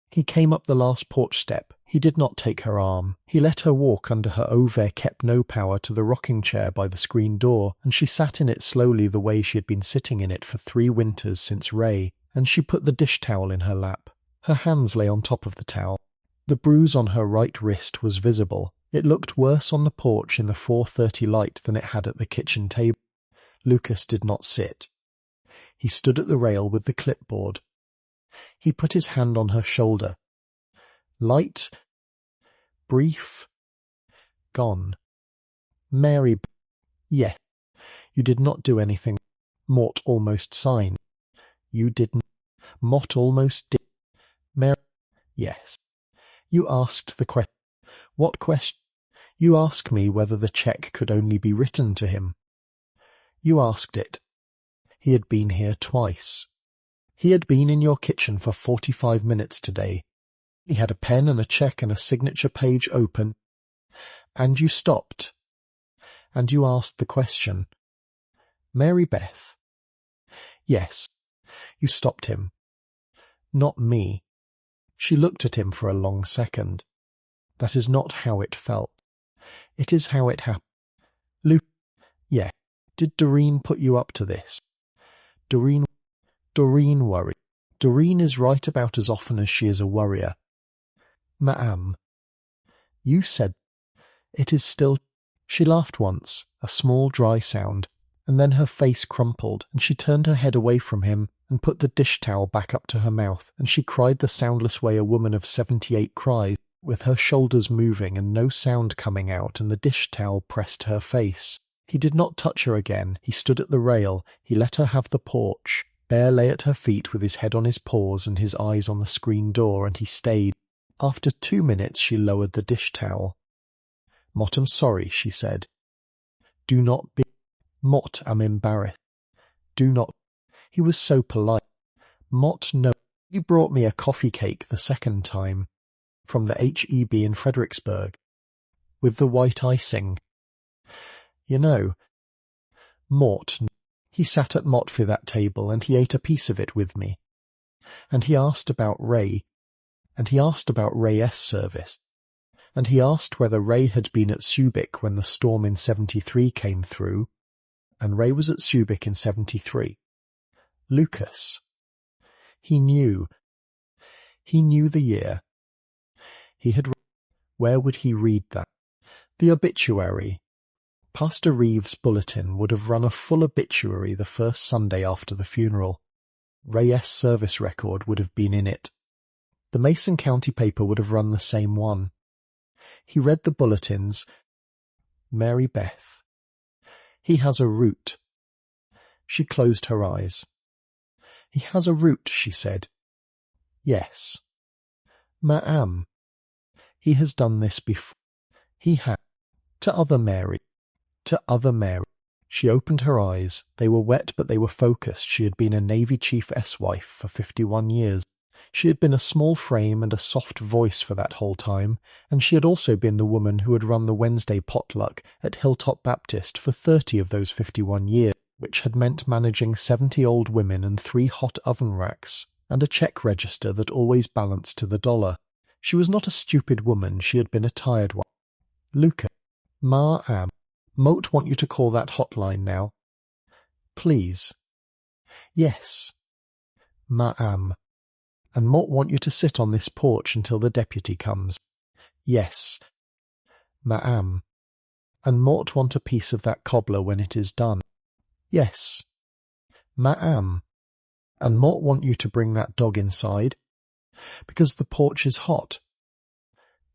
S1: He came up the last porch step. He did not take her arm. He let her walk under her over-kept-no-power to the rocking chair by the screen door, and she sat in it slowly the way she had been sitting in it for 3 winters since Ray, and she put the dish towel in her lap. Her hands lay on top of the towel. The bruise on her right wrist was visible. It looked worse on the porch in the 4:30 light than it had at the kitchen table. Lucas did not sit. He stood at the rail with the clipboard. He put his hand on her shoulder. Light, brief, gone. Mary, yes, you did not do anything. Mort almost signed. You didn't. Mott almost did. Mary, yes. You asked the question. What question? You asked me whether the cheque could only be written to him. You asked it. He had been here twice. He had been in your kitchen for 45 minutes today. He had a pen and a cheque and a signature page open. And you stopped. And you asked the question. Mary Beth. Yes. You stopped him. Not me. She looked at him for a long second. That is not how it felt. It is how it happened. Luke. Yes. Did Doreen put you up to this? Doreen worried. Doreen is right about as often as she is a worrier. Ma'am. You said. It is still. She laughed once, a small dry sound, and then her face crumpled, and she turned her head away from him and put the dish towel back up to her mouth, and she cried the soundless way a woman of 78 cries, with her shoulders moving and no sound coming out, and the dish towel pressed her face. He did not touch her again. He stood at the rail. He let her have the porch. Bear lay at her feet with his head on his paws and his eyes on the screen door, and he stayed. After 2 minutes she lowered the dish towel. Mott, I'm sorry, she said. Do not be. Mott, I'm embarrassed. Do not. He was so polite. Mott, no. You brought me a coffee cake the second time. From the H.E.B. in Fredericksburg. With the white icing. You know. Mort. He sat at Mott for that table, and he ate a piece of it with me. And he asked about Ray. And he asked about Ray 's service. And he asked whether Ray had been at Subic when the storm in 73 came through. And Ray was at Subic in 73. Lucas. He knew. He knew the year. He had. Where would he read that? The obituary. Pastor Reeves' bulletin would have run a full obituary the first Sunday after the funeral. Ray S. service record would have been in it. The Mason County paper would have run the same one. He read the bulletins. Mary Beth. He has a root. She closed her eyes. He has a root, she said. Yes. Ma'am. He has done this before. He had. To other Mary. To other Mary. She opened her eyes. They were wet, but they were focused. She had been a Navy chief's wife for 51 years. She had been a small frame and a soft voice for that whole time, and she had also been the woman who had run the Wednesday potluck at Hilltop Baptist for 30 of those 51 years, which had meant managing 70 old women and 3 hot oven racks, and a check register that always balanced to the dollar. She was not a stupid woman, she had been a tired one. Luca. Ma'am. Moat want you to call that hotline now. Please. Yes. Ma'am. And Mort want you to sit on this porch until the deputy comes. Yes. Ma'am. And Mort want a piece of that cobbler when it is done. Yes. Ma'am. And Mort want you to bring that dog inside, because the porch is hot.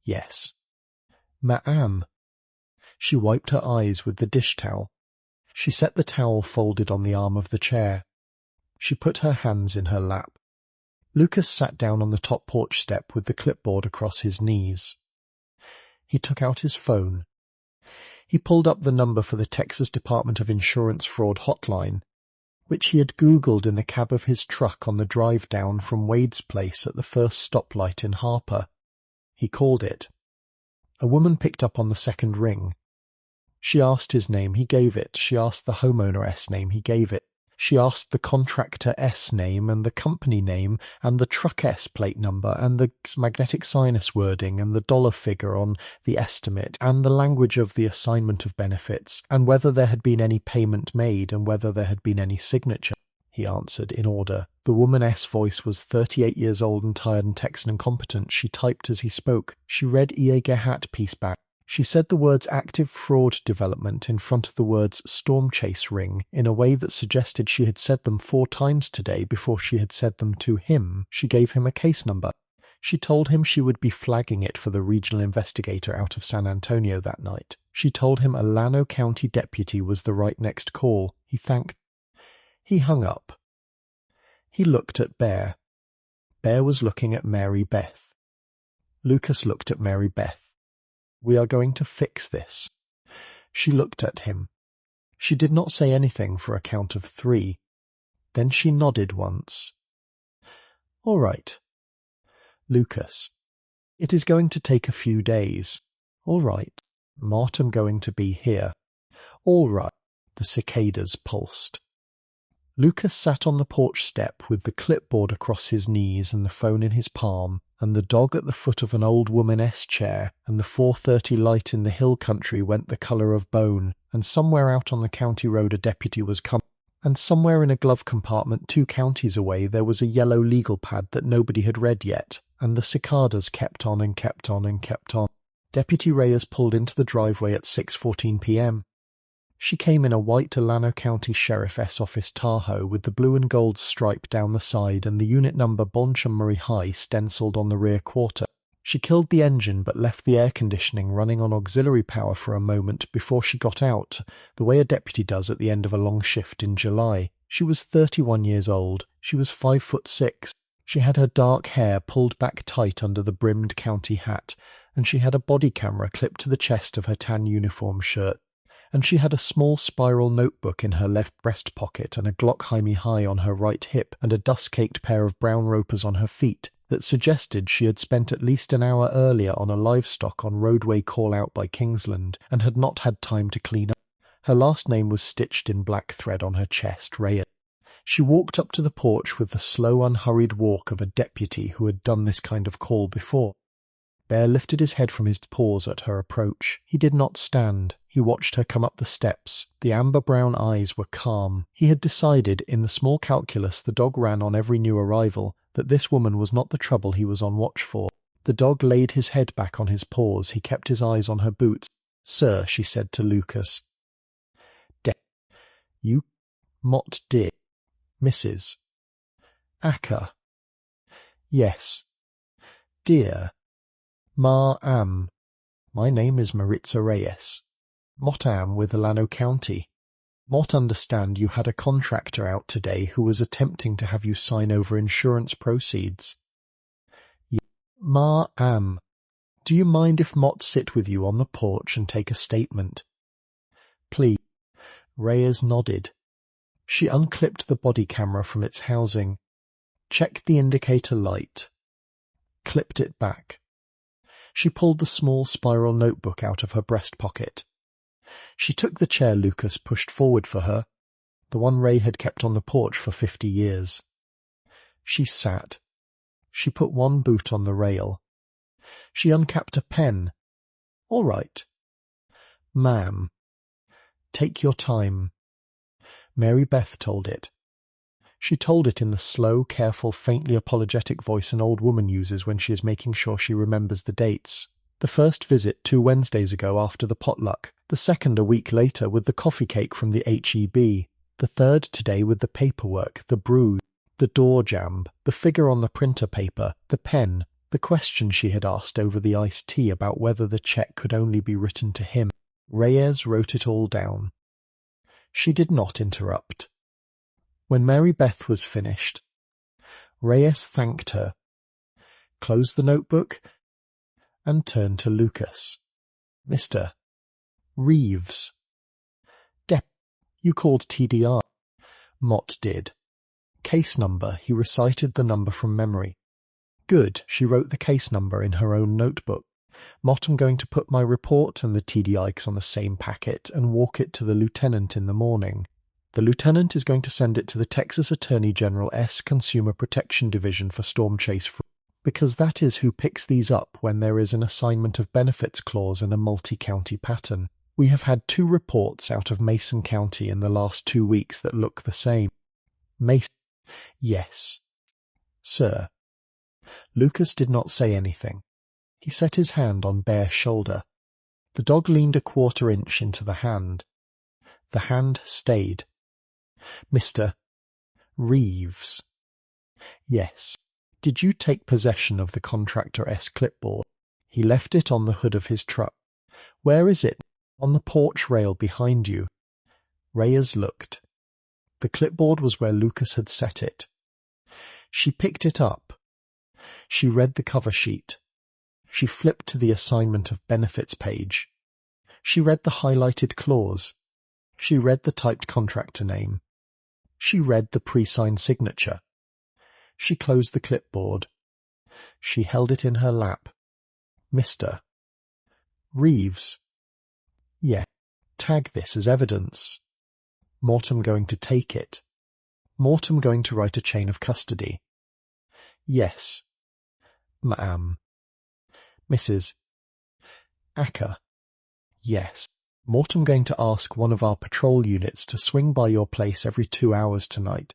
S1: Yes. Ma'am. She wiped her eyes with the dish towel. She set the towel folded on the arm of the chair. She put her hands in her lap. Lucas sat down on the top porch step with the clipboard across his knees. He took out his phone. He pulled up the number for the Texas Department of Insurance Fraud hotline, which he had Googled in the cab of his truck on the drive down from Wade's place at the first stoplight in Harper. He called it. A woman picked up on the second ring. She asked his name, he gave it. She asked the homeowner name, he gave it. She asked the contractor name and the company name and the truck plate number and the magnetic sinus wording and the dollar figure on the estimate and the language of the assignment of benefits and whether there had been any payment made and whether there had been any signature. He answered in order. The woman's voice was 38 years old and tired and Texan incompetent. She typed as he spoke. She read Gehat piece back. She said the words active fraud development in front of the words storm chase ring in a way that suggested she had said them 4 times today before she had said them to him. She gave him a case number. She told him she would be flagging it for the regional investigator out of San Antonio that night. She told him a Llano County deputy was the right next call. He thanked. He hung up. He looked at Bear. Bear was looking at Mary Beth. Lucas looked at Mary Beth. We are going to fix this. She looked at him. She did not say anything for a count of 3. Then she nodded once. All right. Lucas. It is going to take a few days. All right. Mort, I'm going to be here. All right. The cicadas pulsed. Lucas sat on the porch step with the clipboard across his knees and the phone in his palm, and the dog at the foot of an old woman's chair, and the 4:30 light in the hill country went the colour of bone, and somewhere out on the county road a deputy was coming, and somewhere in a glove compartment 2 counties away there was a yellow legal pad that nobody had read yet, and the cicadas kept on and kept on and kept on. Deputy Reyes pulled into the driveway at 6:14 p.m. She came in a white Llano County Sheriff's Office Tahoe with the blue and gold stripe down the side and the unit number Bonchamery High stenciled on the rear quarter. She killed the engine but left the air conditioning running on auxiliary power for a moment before she got out, the way a deputy does at the end of a long shift in July. She was 31 years old. She was 5'6". She had her dark hair pulled back tight under the brimmed county hat, and she had a body camera clipped to the chest of her tan uniform shirt. And she had a small spiral notebook in her left breast pocket and a Glockheim high on her right hip and a dust-caked pair of brown ropers on her feet that suggested she had spent at least an hour earlier on a livestock on roadway call-out by Kingsland and had not had time to clean up. Her last name was stitched in black thread on her chest, Reyes. She walked up to the porch with the slow, unhurried walk of a deputy who had done this kind of call before. Bear lifted his head from his paws at her approach. He did not stand. He watched her come up the steps. The amber-brown eyes were calm. He had decided, in the small calculus the dog ran on every new arrival, that this woman was not the trouble he was on watch for. The dog laid his head back on his paws. He kept his eyes on her boots. "Sir," she said to Lucas. You, Mott dear. Mrs. Acker. Yes. Dear. Ma am. My name is Maritza Reyes. Mott am with Alano County. Mott understand you had a contractor out today who was attempting to have you sign over insurance proceeds. Ma am. Do you mind if Mott sit with you on the porch and take a statement? Please. Reyes nodded. She unclipped the body camera from its housing, checked the indicator light, clipped it back. She pulled the small spiral notebook out of her breast pocket. She took the chair Lucas pushed forward for her, the one Ray had kept on the porch for 50 years. She sat. She put one boot on the rail. She uncapped a pen. All right. Ma'am. Take your time. Mary Beth told it. She told it in the slow, careful, faintly apologetic voice an old woman uses when she is making sure she remembers the dates. The first visit 2 Wednesdays ago after the potluck, the second a week later with the coffee cake from the HEB, the third today with the paperwork, the brew, the door jamb, the figure on the printer paper, the pen, the question she had asked over the iced tea about whether the check could only be written to him. Reyes wrote it all down. She did not interrupt. When Mary Beth was finished, Reyes thanked her, closed the notebook, and turned to Lucas. Mr. Reeves. You called TDR. Mott did. Case number, he recited the number from memory. Good, she wrote the case number in her own notebook. Mott, I'm going to put my report and the TDIs on the same packet and walk it to the lieutenant in the morning. The lieutenant is going to send it to the Texas Attorney General S. Consumer Protection Division for storm chase fraud, because that is who picks these up when there is an assignment of benefits clause in a multi-county pattern. We have had 2 reports out of Mason County in the last 2 weeks that look the same. Mason. Yes. Sir. Lucas did not say anything. He set his hand on Bear's shoulder. The dog leaned a 1/4 inch into the hand. The hand stayed. Mr. Reeves. Yes. Did you take possession of the Contractor S clipboard? He left it on the hood of his truck. Where is it? On the porch rail behind you. Reyes looked. The clipboard was where Lucas had set it. She picked it up. She read the cover sheet. She flipped to the assignment of benefits page. She read the highlighted clause. She read the typed contractor name. She read the pre-signed signature. She closed the clipboard. She held it in her lap. Mr. Reeves. Yeah. Tag this as evidence. Mortem going to take it. Mortem going to write a chain of custody. Yes. Ma'am. Mrs. Acker. Yes. Mortem going to ask one of our patrol units to swing by your place every 2 hours tonight.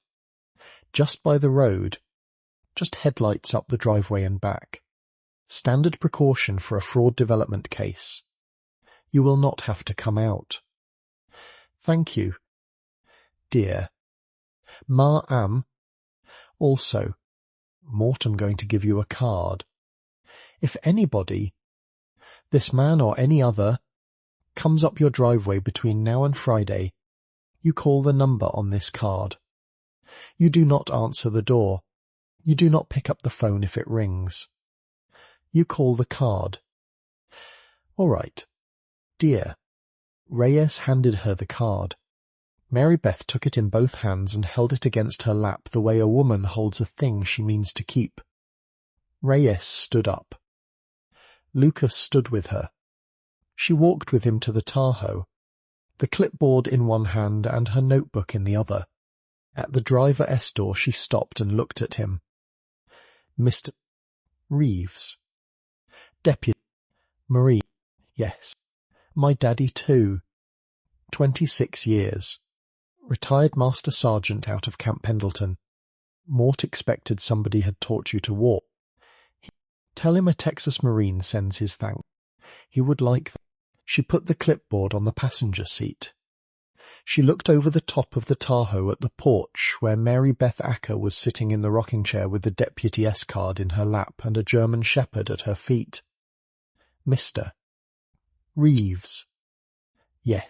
S1: Just by the road. Just headlights up the driveway and back. Standard precaution for a fraud development case. You will not have to come out. Thank you. Dear. Ma am. Also, Mortem going to give you a card. If anybody, this man or any other, comes up your driveway between now and Friday, you call the number on this card. You do not answer the door. You do not pick up the phone if it rings. You call the card. All right. Dear. Reyes handed her the card. Mary Beth took it in both hands and held it against her lap the way a woman holds a thing she means to keep. Reyes stood up. Lucas stood with her. She walked with him to the Tahoe, the clipboard in one hand and her notebook in the other. At the driver S door she stopped and looked at him. Mr. Reeves. Deputy. Marie. Yes. My daddy too. 26 years. Retired Master Sergeant out of Camp Pendleton. Mort expected somebody had taught you to walk. Tell him a Texas Marine sends his thanks. He would like that. She put the clipboard on the passenger seat. She looked over the top of the Tahoe at the porch where Mary Beth Acker was sitting in the rocking chair with the Deputy S-card in her lap and a German Shepherd at her feet. Mr. Reeves. Yes.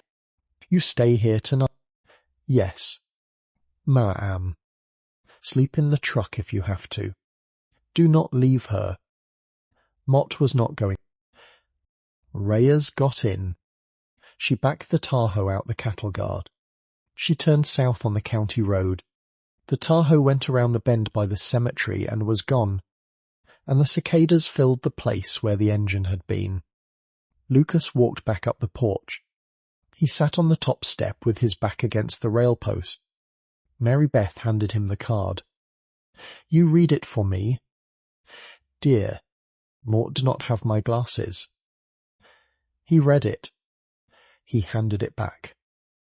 S1: You stay here tonight? Yes. Ma'am. Sleep in the truck if you have to. Do not leave her. Mott was not going. Reyes got in. She backed the Tahoe out the cattle guard. She turned south on the county road. The Tahoe went around the bend by the cemetery and was gone, and the cicadas filled the place where the engine had been. Lucas walked back up the porch. He sat on the top step with his back against the rail post. Mary Beth handed him the card. You read it for me. Dear, Mort did not have my glasses. He read it. He handed it back.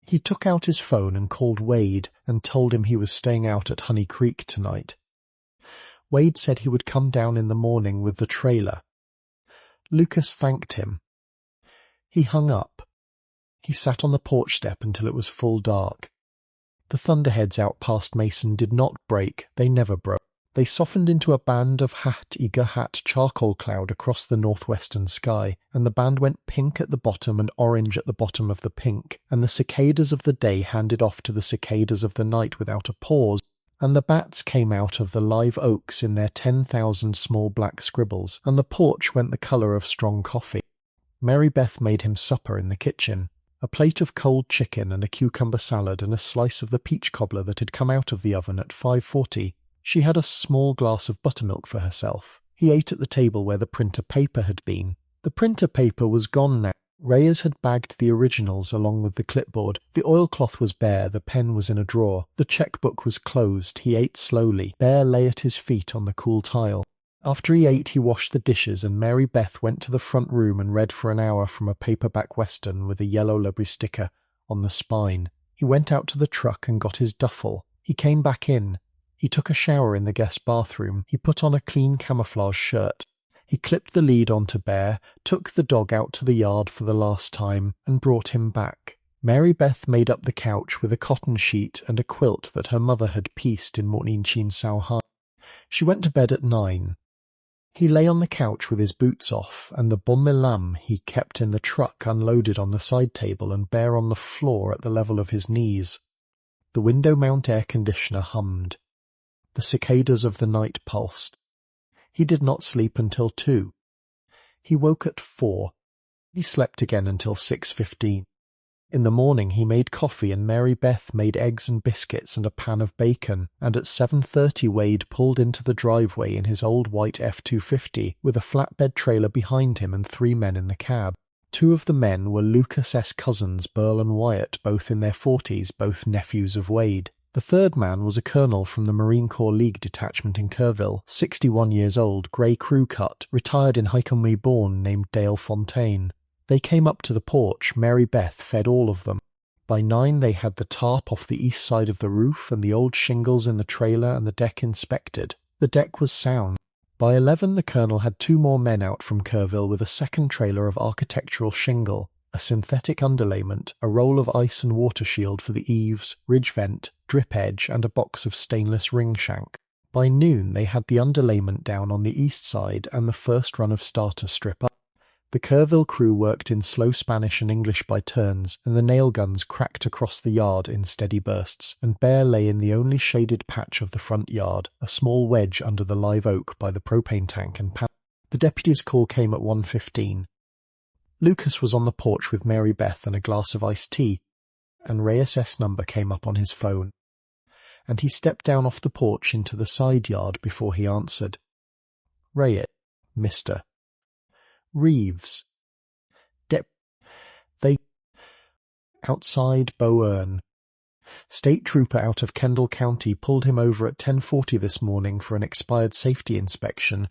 S1: He took out his phone and called Wade and told him he was staying out at Honey Creek tonight. Wade said he would come down in the morning with the trailer. Lucas thanked him. He hung up. He sat on the porch step until it was full dark. The thunderheads out past Mason did not break, they never broke. They softened into a band of eager hat charcoal cloud across the northwestern sky, and the band went pink at the bottom and orange at the bottom of the pink, and the cicadas of the day handed off to the cicadas of the night without a pause, and the bats came out of the live oaks in their 10,000 small black scribbles, and the porch went the colour of strong coffee. Mary Beth made him supper in the kitchen. A plate of cold chicken and a cucumber salad and a slice of the peach cobbler that had come out of the oven at 5:40. She had a small glass of buttermilk for herself. He ate at the table where the printer paper had been. The printer paper was gone now. Reyes had bagged the originals along with the clipboard. The oilcloth was bare, the pen was in a drawer. The checkbook was closed. He ate slowly. Bear lay at his feet on the cool tile. After he ate, he washed the dishes, and Mary Beth went to the front room and read for an hour from a paperback western with a yellow library sticker on the spine. He went out to the truck and got his duffel. He came back in. He took a shower in the guest bathroom. He put on a clean camouflage shirt. He clipped the lead onto Bear, took the dog out to the yard for the last time, and brought him back. Mary Beth made up the couch with a cotton sheet and a quilt that her mother had pieced in Morninchin Sauhai. She went to bed at 9. He lay on the couch with his boots off, and the bon melam he kept in the truck unloaded on the side table and bare on the floor at the level of his knees. The window-mount air conditioner hummed. The cicadas of the night pulsed. He did not sleep until 2. He woke at 4. He slept again until 6:15. In the morning he made coffee, and Mary Beth made eggs and biscuits and a pan of bacon, and at 7:30 Wade pulled into the driveway in his old white F-250 with a flatbed trailer behind him and 3 men in the cab. 2 of the men were Lucas S. cousins, Burl and Wyatt, both in their 40s, both nephews of Wade. The third man was a colonel from the Marine Corps League detachment in Kerrville, 61 years old, grey crew cut, retired in Hycombe-Bourne, named Dale Fontaine. They came up to the porch. Mary Beth fed all of them. By 9 they had the tarp off the east side of the roof and the old shingles in the trailer and the deck inspected. The deck was sound. By 11 the colonel had 2 more men out from Kerrville with a second trailer of architectural shingle, a synthetic underlayment, a roll of ice and water shield for the eaves, ridge vent, drip edge, and a box of stainless ring shank. By noon they had the underlayment down on the east side and the first run of starter strip up. The Kerrville crew worked in slow Spanish and English by turns, and the nail guns cracked across the yard in steady bursts, and Bear lay in the only shaded patch of the front yard, a small wedge under the live oak by the propane tank and pan. The deputy's call came at 1:15. Lucas was on the porch with Mary Beth and a glass of iced tea, and Reyes' S number came up on his phone, and he stepped down off the porch into the side yard before he answered. Reyes, Mr. Reeves. They outside Boerne. State trooper out of Kendall County pulled him over at 10:40 this morning for an expired safety inspection.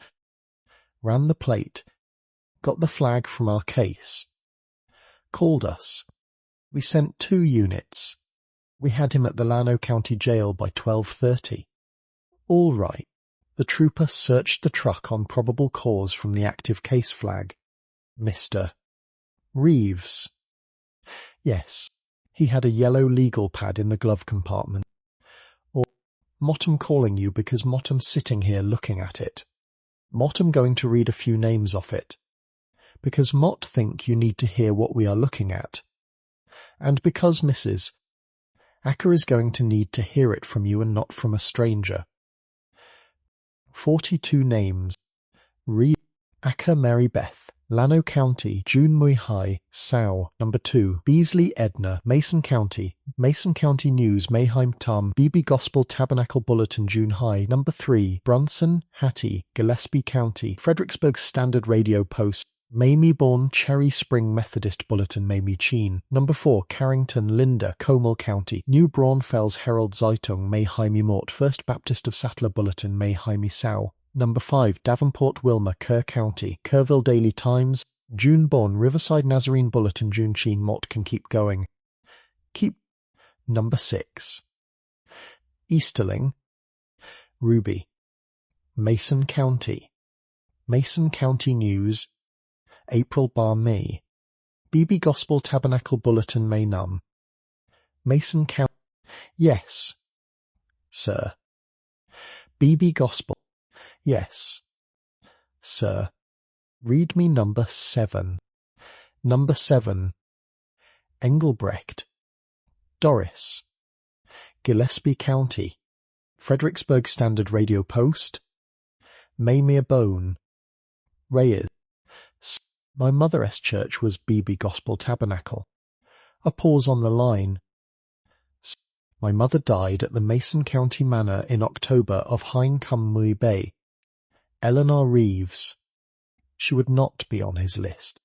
S1: Ran the plate. Got the flag from our case. Called us. We sent 2 units. We had him at the Llano County Jail by 12:30. All right. The trooper searched the truck on probable cause from the active case flag. Mr. Reeves. Yes. He had a yellow legal pad in the glove compartment. Or Mottom calling you because Mottom's sitting here looking at it. Mottom going to read a few names off it. Because Mott think you need to hear what we are looking at. And because Mrs. Acker is going to need to hear it from you and not from a stranger. 42 names. Read Acker Mary Beth, Llano County, June Mui High, Sow, number 2, Beasley Edna, Mason County News, Mayheim Tam, BB Gospel Tabernacle Bulletin, June High, number 3, Brunson, Hattie, Gillespie County, Fredericksburg Standard Radio Post, Mamie Bourne Cherry Spring Methodist Bulletin, Mamie Cheen, number 4, Carrington, Linda, Comal County, New Braunfels Herald Zeitung, Mayheim Mort, First Baptist of Sattler Bulletin, Mayheim Sow, number 5, Davenport Wilmer, Kerr County, Kerrville Daily Times, June Bourne, Riverside Nazarene Bulletin, June Cheen. Mott can keep going. Number 6. Easterling, Ruby, Mason County News, April Bar May, BB Gospel Tabernacle Bulletin, May Num, Mason County. Yes, sir. BB Gospel. Yes, sir. Read me number 7. Number 7. Engelbrecht, Doris, Gillespie County, Fredericksburg Standard Radio Post, Mamie Bone, Reyes. My mother's church was BB Gospel Tabernacle. A pause on the line. My mother died at the Mason County Manor in October of Hein Cum Mui Bay. Eleanor Reeves. She would not be on his list.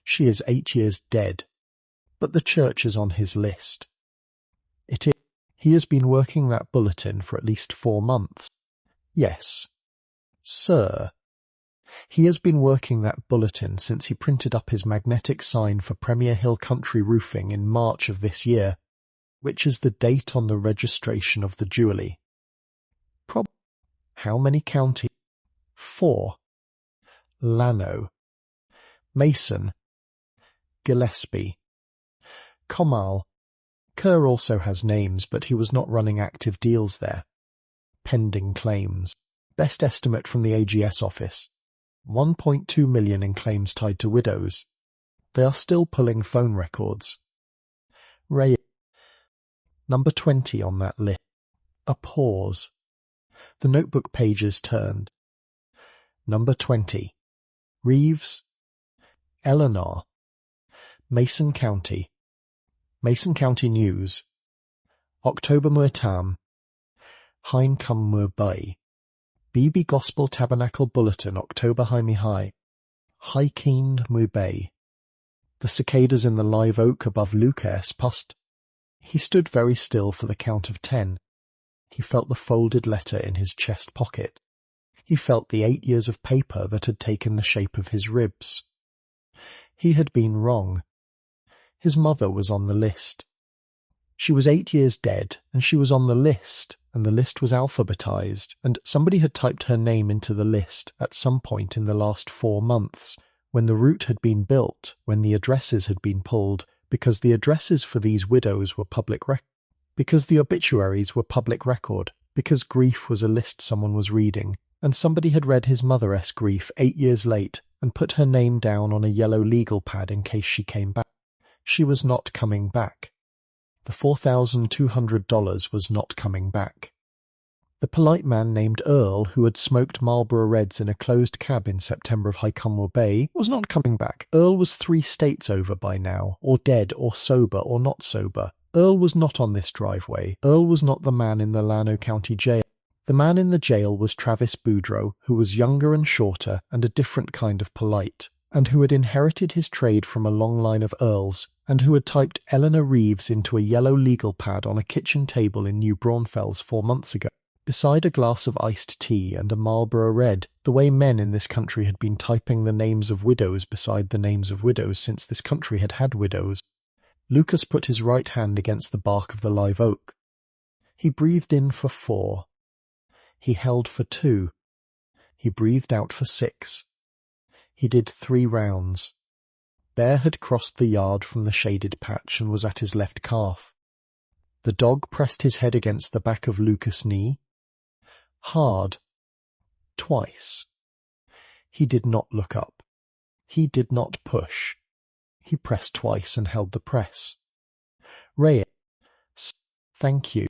S1: She is 8 years dead, but the church is on his list. It is. He has been working that bulletin for at least 4 months. Yes, sir. He has been working that bulletin since he printed up his magnetic sign for Premier Hill Country Roofing in March of this year, which is the date on the registration of the Jubilee. How many counties? 4. Llano, Mason, Gillespie, Comal. Kerr also has names, but he was not running active deals there. Pending claims. Best estimate from the AGS office. 1.2 million in claims tied to widows. They are still pulling phone records. Ray. Number 20 on that list. A pause. The notebook pages turned. Number 20. Reeves, Eleanor, Mason County News, October Muertam, Hein Cum Muer Bay, BB Gospel Tabernacle Bulletin, October Jaime High, Highkeen Muer Bay. The cicadas in the live oak above Lucas Pust. He stood very still for the count of 10. He felt the folded letter in his chest pocket. He felt the 8 years of paper that had taken the shape of his ribs. He had been wrong. His mother was on the list. She was 8 years dead, and she was on the list, and the list was alphabetized, and somebody had typed her name into the list at some point in the last 4 months, when the route had been built, when the addresses had been pulled, because the addresses for these widows were public record, because the obituaries were public record, because grief was a list someone was reading, and somebody had read his mother's grief 8 years late and put her name down on a yellow legal pad in case she came back. She was not coming back. The $4,200 was not coming back. The polite man named Earl, who had smoked Marlboro Reds in a closed cab in September of Highcombe Bay, was not coming back. Earl was 3 states over by now, or dead, or sober, or not sober. Earl was not on this driveway. Earl was not the man in the Llano County Jail. The man in the jail was Travis Boudreau, who was younger and shorter and a different kind of polite, and who had inherited his trade from a long line of Earls, and who had typed Eleanor Reeves into a yellow legal pad on a kitchen table in New Braunfels 4 months ago, beside a glass of iced tea and a Marlboro Red, the way men in this country had been typing the names of widows beside the names of widows since this country had had widows. Lucas put his right hand against the bark of the live oak. He breathed in for 4. He held for 2. He breathed out for 6. He did 3 rounds. Bear had crossed the yard from the shaded patch and was at his left calf. The dog pressed his head against the back of Lucas' knee. Hard. Twice. He did not look up. He did not push. He pressed twice and held the press. Ray. Thank you.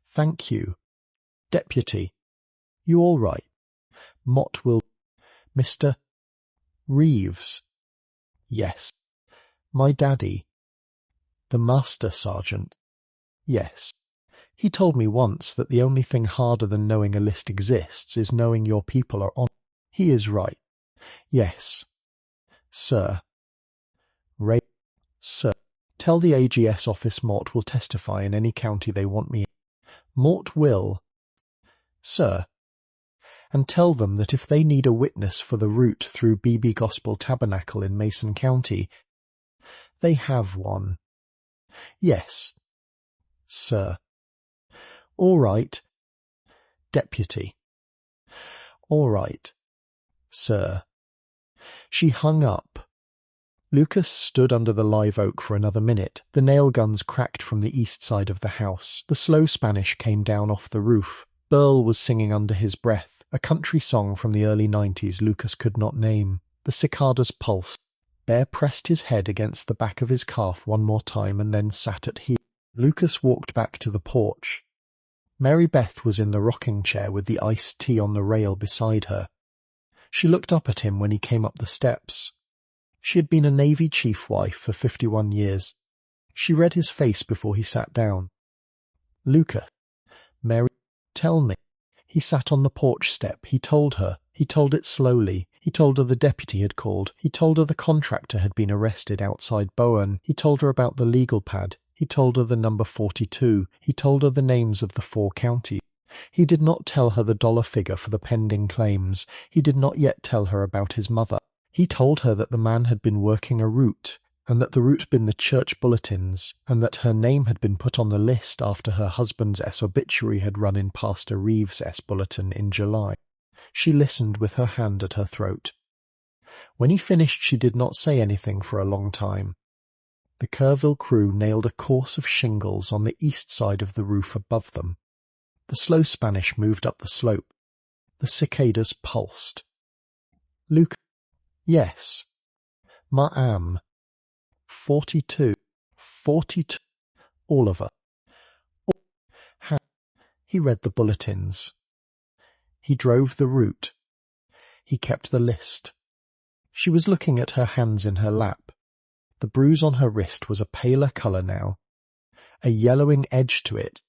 S1: Thank you. Deputy. You all right? Mott will... Mr. Reeves. Yes. My daddy. The master sergeant. Yes. He told me once that the only thing harder than knowing a list exists is knowing your people are on. He is right. Yes. Sir. Ray. Sir. Tell the AGS office Mort will testify in any county they want me in. Mort will. Sir. And tell them that if they need a witness for the route through BB Gospel Tabernacle in Mason County, they have one. Yes. Sir. All right. Deputy. All right. Sir. She hung up. Lucas stood under the live oak for another minute. The nail guns cracked from the east side of the house. The slow Spanish came down off the roof. Burl was singing under his breath, a country song from the early 90s Lucas could not name. The cicadas pulsed. Bear pressed his head against the back of his calf one more time and then sat at heel. Lucas walked back to the porch. Mary Beth was in the rocking chair with the iced tea on the rail beside her. She looked up at him when he came up the steps. She had been a Navy chief wife for 51 years. She read his face before he sat down. Lucas. Mary. Tell me. He sat on the porch step. He told her. He told it slowly. He told her the deputy had called. He told her the contractor had been arrested outside Bowen. He told her about the legal pad. He told her the number 42. He told her the names of the 4 counties. He did not tell her the dollar figure for the pending claims. He did not yet tell her about his mother. He told her that the man had been working a route, and that the route had been the church bulletins, and that her name had been put on the list after her husband's obituary had run in Pastor Reeves' bulletin in July. She listened with her hand at her throat. When he finished, she did not say anything for a long time. The Kerrville crew nailed a course of shingles on the east side of the roof above them. The slow Spanish moved up the slope. The cicadas pulsed. Luke. Yes. Ma'am. 42. 42. Oliver. He read the bulletins. He drove the route. He kept the list. She was looking at her hands in her lap. The bruise on her wrist was a paler colour now, a yellowing edge to it,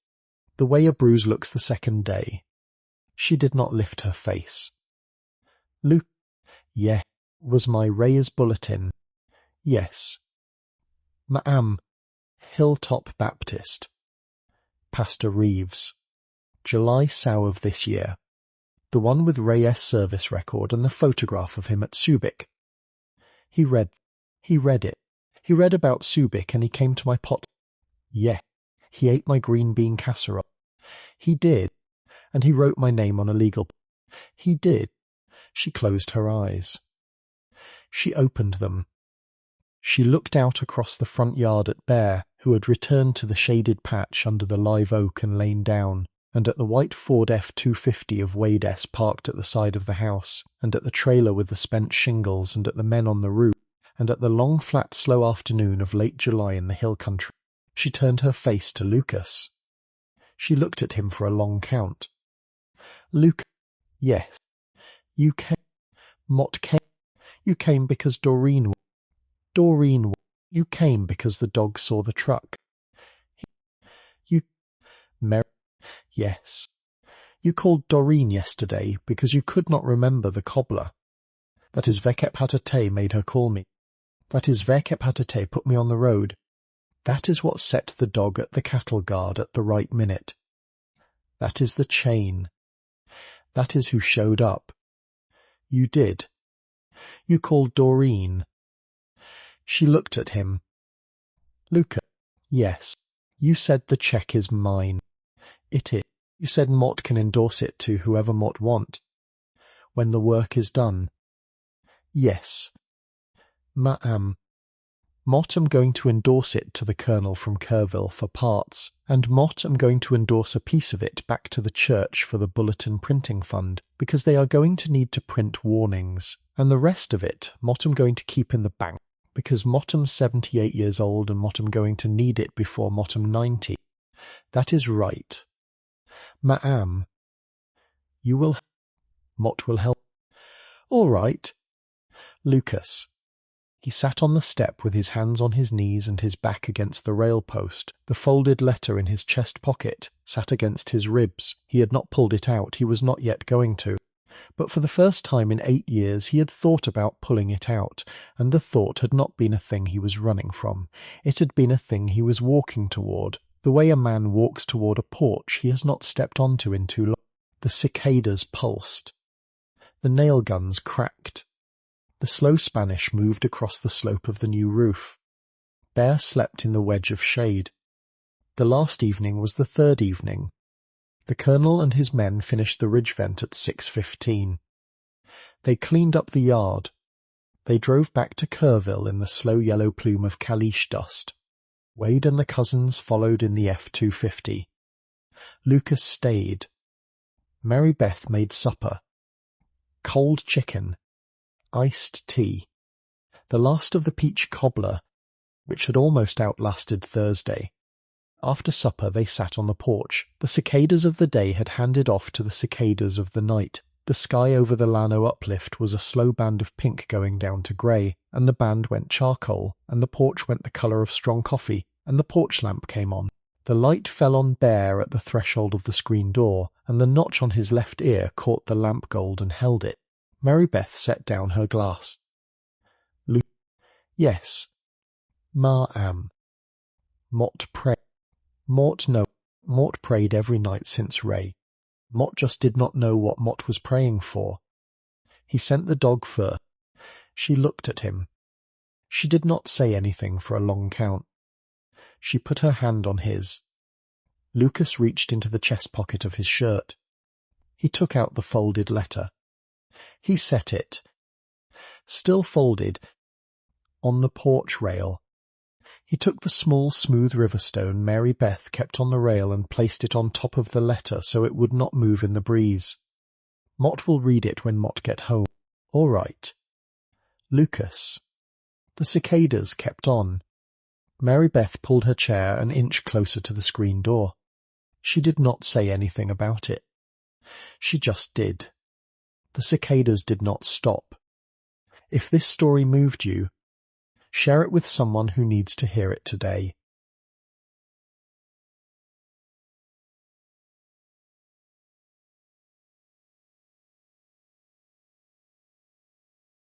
S1: the way a bruise looks the second day. She did not lift her face. Luke. Yes. Was my Reyes bulletin. Yes. Ma'am. Hilltop Baptist. Pastor Reeves. July sow of this year. The one with Reyes service record and the photograph of him at Subic. He read it. He read about Subic and he came to my pot. Yeah. He ate my green bean casserole. He did. And he wrote my name on a legal... He did. She closed her eyes. She opened them. She looked out across the front yard at Bear, who had returned to the shaded patch under the live oak and lain down, and at the white Ford F-250 of Wade S parked at the side of the house, and at the trailer with the spent shingles, and at the men on the roof, and at the long flat slow afternoon of late July in the hill country. She turned her face to Lucas. She looked at him for a long count. Lucas. Yes. You came. Mott came. You came because Doreen. You came because the dog saw the truck. You. Mary. Yes. You called Doreen yesterday because you could not remember the cobbler. That is Vekep made her call me. That is Vekep put me on the road. That is what set the dog at the cattle guard at the right minute. That is the chain. That is who showed up. You did. You called Doreen. She looked at him. Luca. Yes. You said the check is mine. It is. You said Mott can endorse it to whoever Mott want. When the work is done. Yes. Ma'am. Mott am going to endorse it to the Colonel from Kerrville for parts, and Mott am going to endorse a piece of it back to the church for the Bulletin Printing Fund, because they are going to need to print warnings, and the rest of it Mott am going to keep in the bank, because Mott am 78 years old and Mott am going to need it before Mott am 90. That is right. Ma'am. You will... Mott will help. All right. Lucas. He sat on the step with his hands on his knees and his back against the rail post. The folded letter in his chest pocket sat against his ribs. He had not pulled it out. He was not yet going to. But for the first time in 8 years he had thought about pulling it out, and the thought had not been a thing he was running from. It had been a thing he was walking toward, the way a man walks toward a porch he has not stepped onto in too long. The cicadas pulsed. The nail guns cracked. The slow Spanish moved across the slope of the new roof. Bear slept in the wedge of shade. The last evening was the third evening. The Colonel and his men finished the ridge vent at 6:15. They cleaned up the yard. They drove back to Kerrville in the slow yellow plume of caliche dust. Wade and the cousins followed in the F-250. Lucas stayed. Mary Beth made supper. Cold chicken. Iced tea. The last of the peach cobbler, which had almost outlasted Thursday. After supper they sat on the porch. The cicadas of the day had handed off to the cicadas of the night. The sky over the Llano uplift was a slow band of pink going down to grey, and the band went charcoal, and the porch went the colour of strong coffee, and the porch lamp came on. The light fell on Bear at the threshold of the screen door, and the notch on his left ear caught the lamp gold and held it. Mary Beth set down her glass. Yes. Ma'am. Mott prayed. Mott prayed every night since Ray. Mott just did not know what Mott was praying for. He sent the dog fur. She looked at him. She did not say anything for a long count. She put her hand on his. Lucas reached into the chest pocket of his shirt. He took out the folded letter. He set it, still folded, on the porch rail. He took the small, smooth river stone Mary Beth kept on the rail and placed it on top of the letter so it would not move in the breeze. Mott will read it when Mott get home. All right. Lucas. The cicadas kept on. Mary Beth pulled her chair an inch closer to the screen door. She did not say anything about it. She just did. The cicadas did not stop. If this story moved you, share it with someone who needs to hear it today.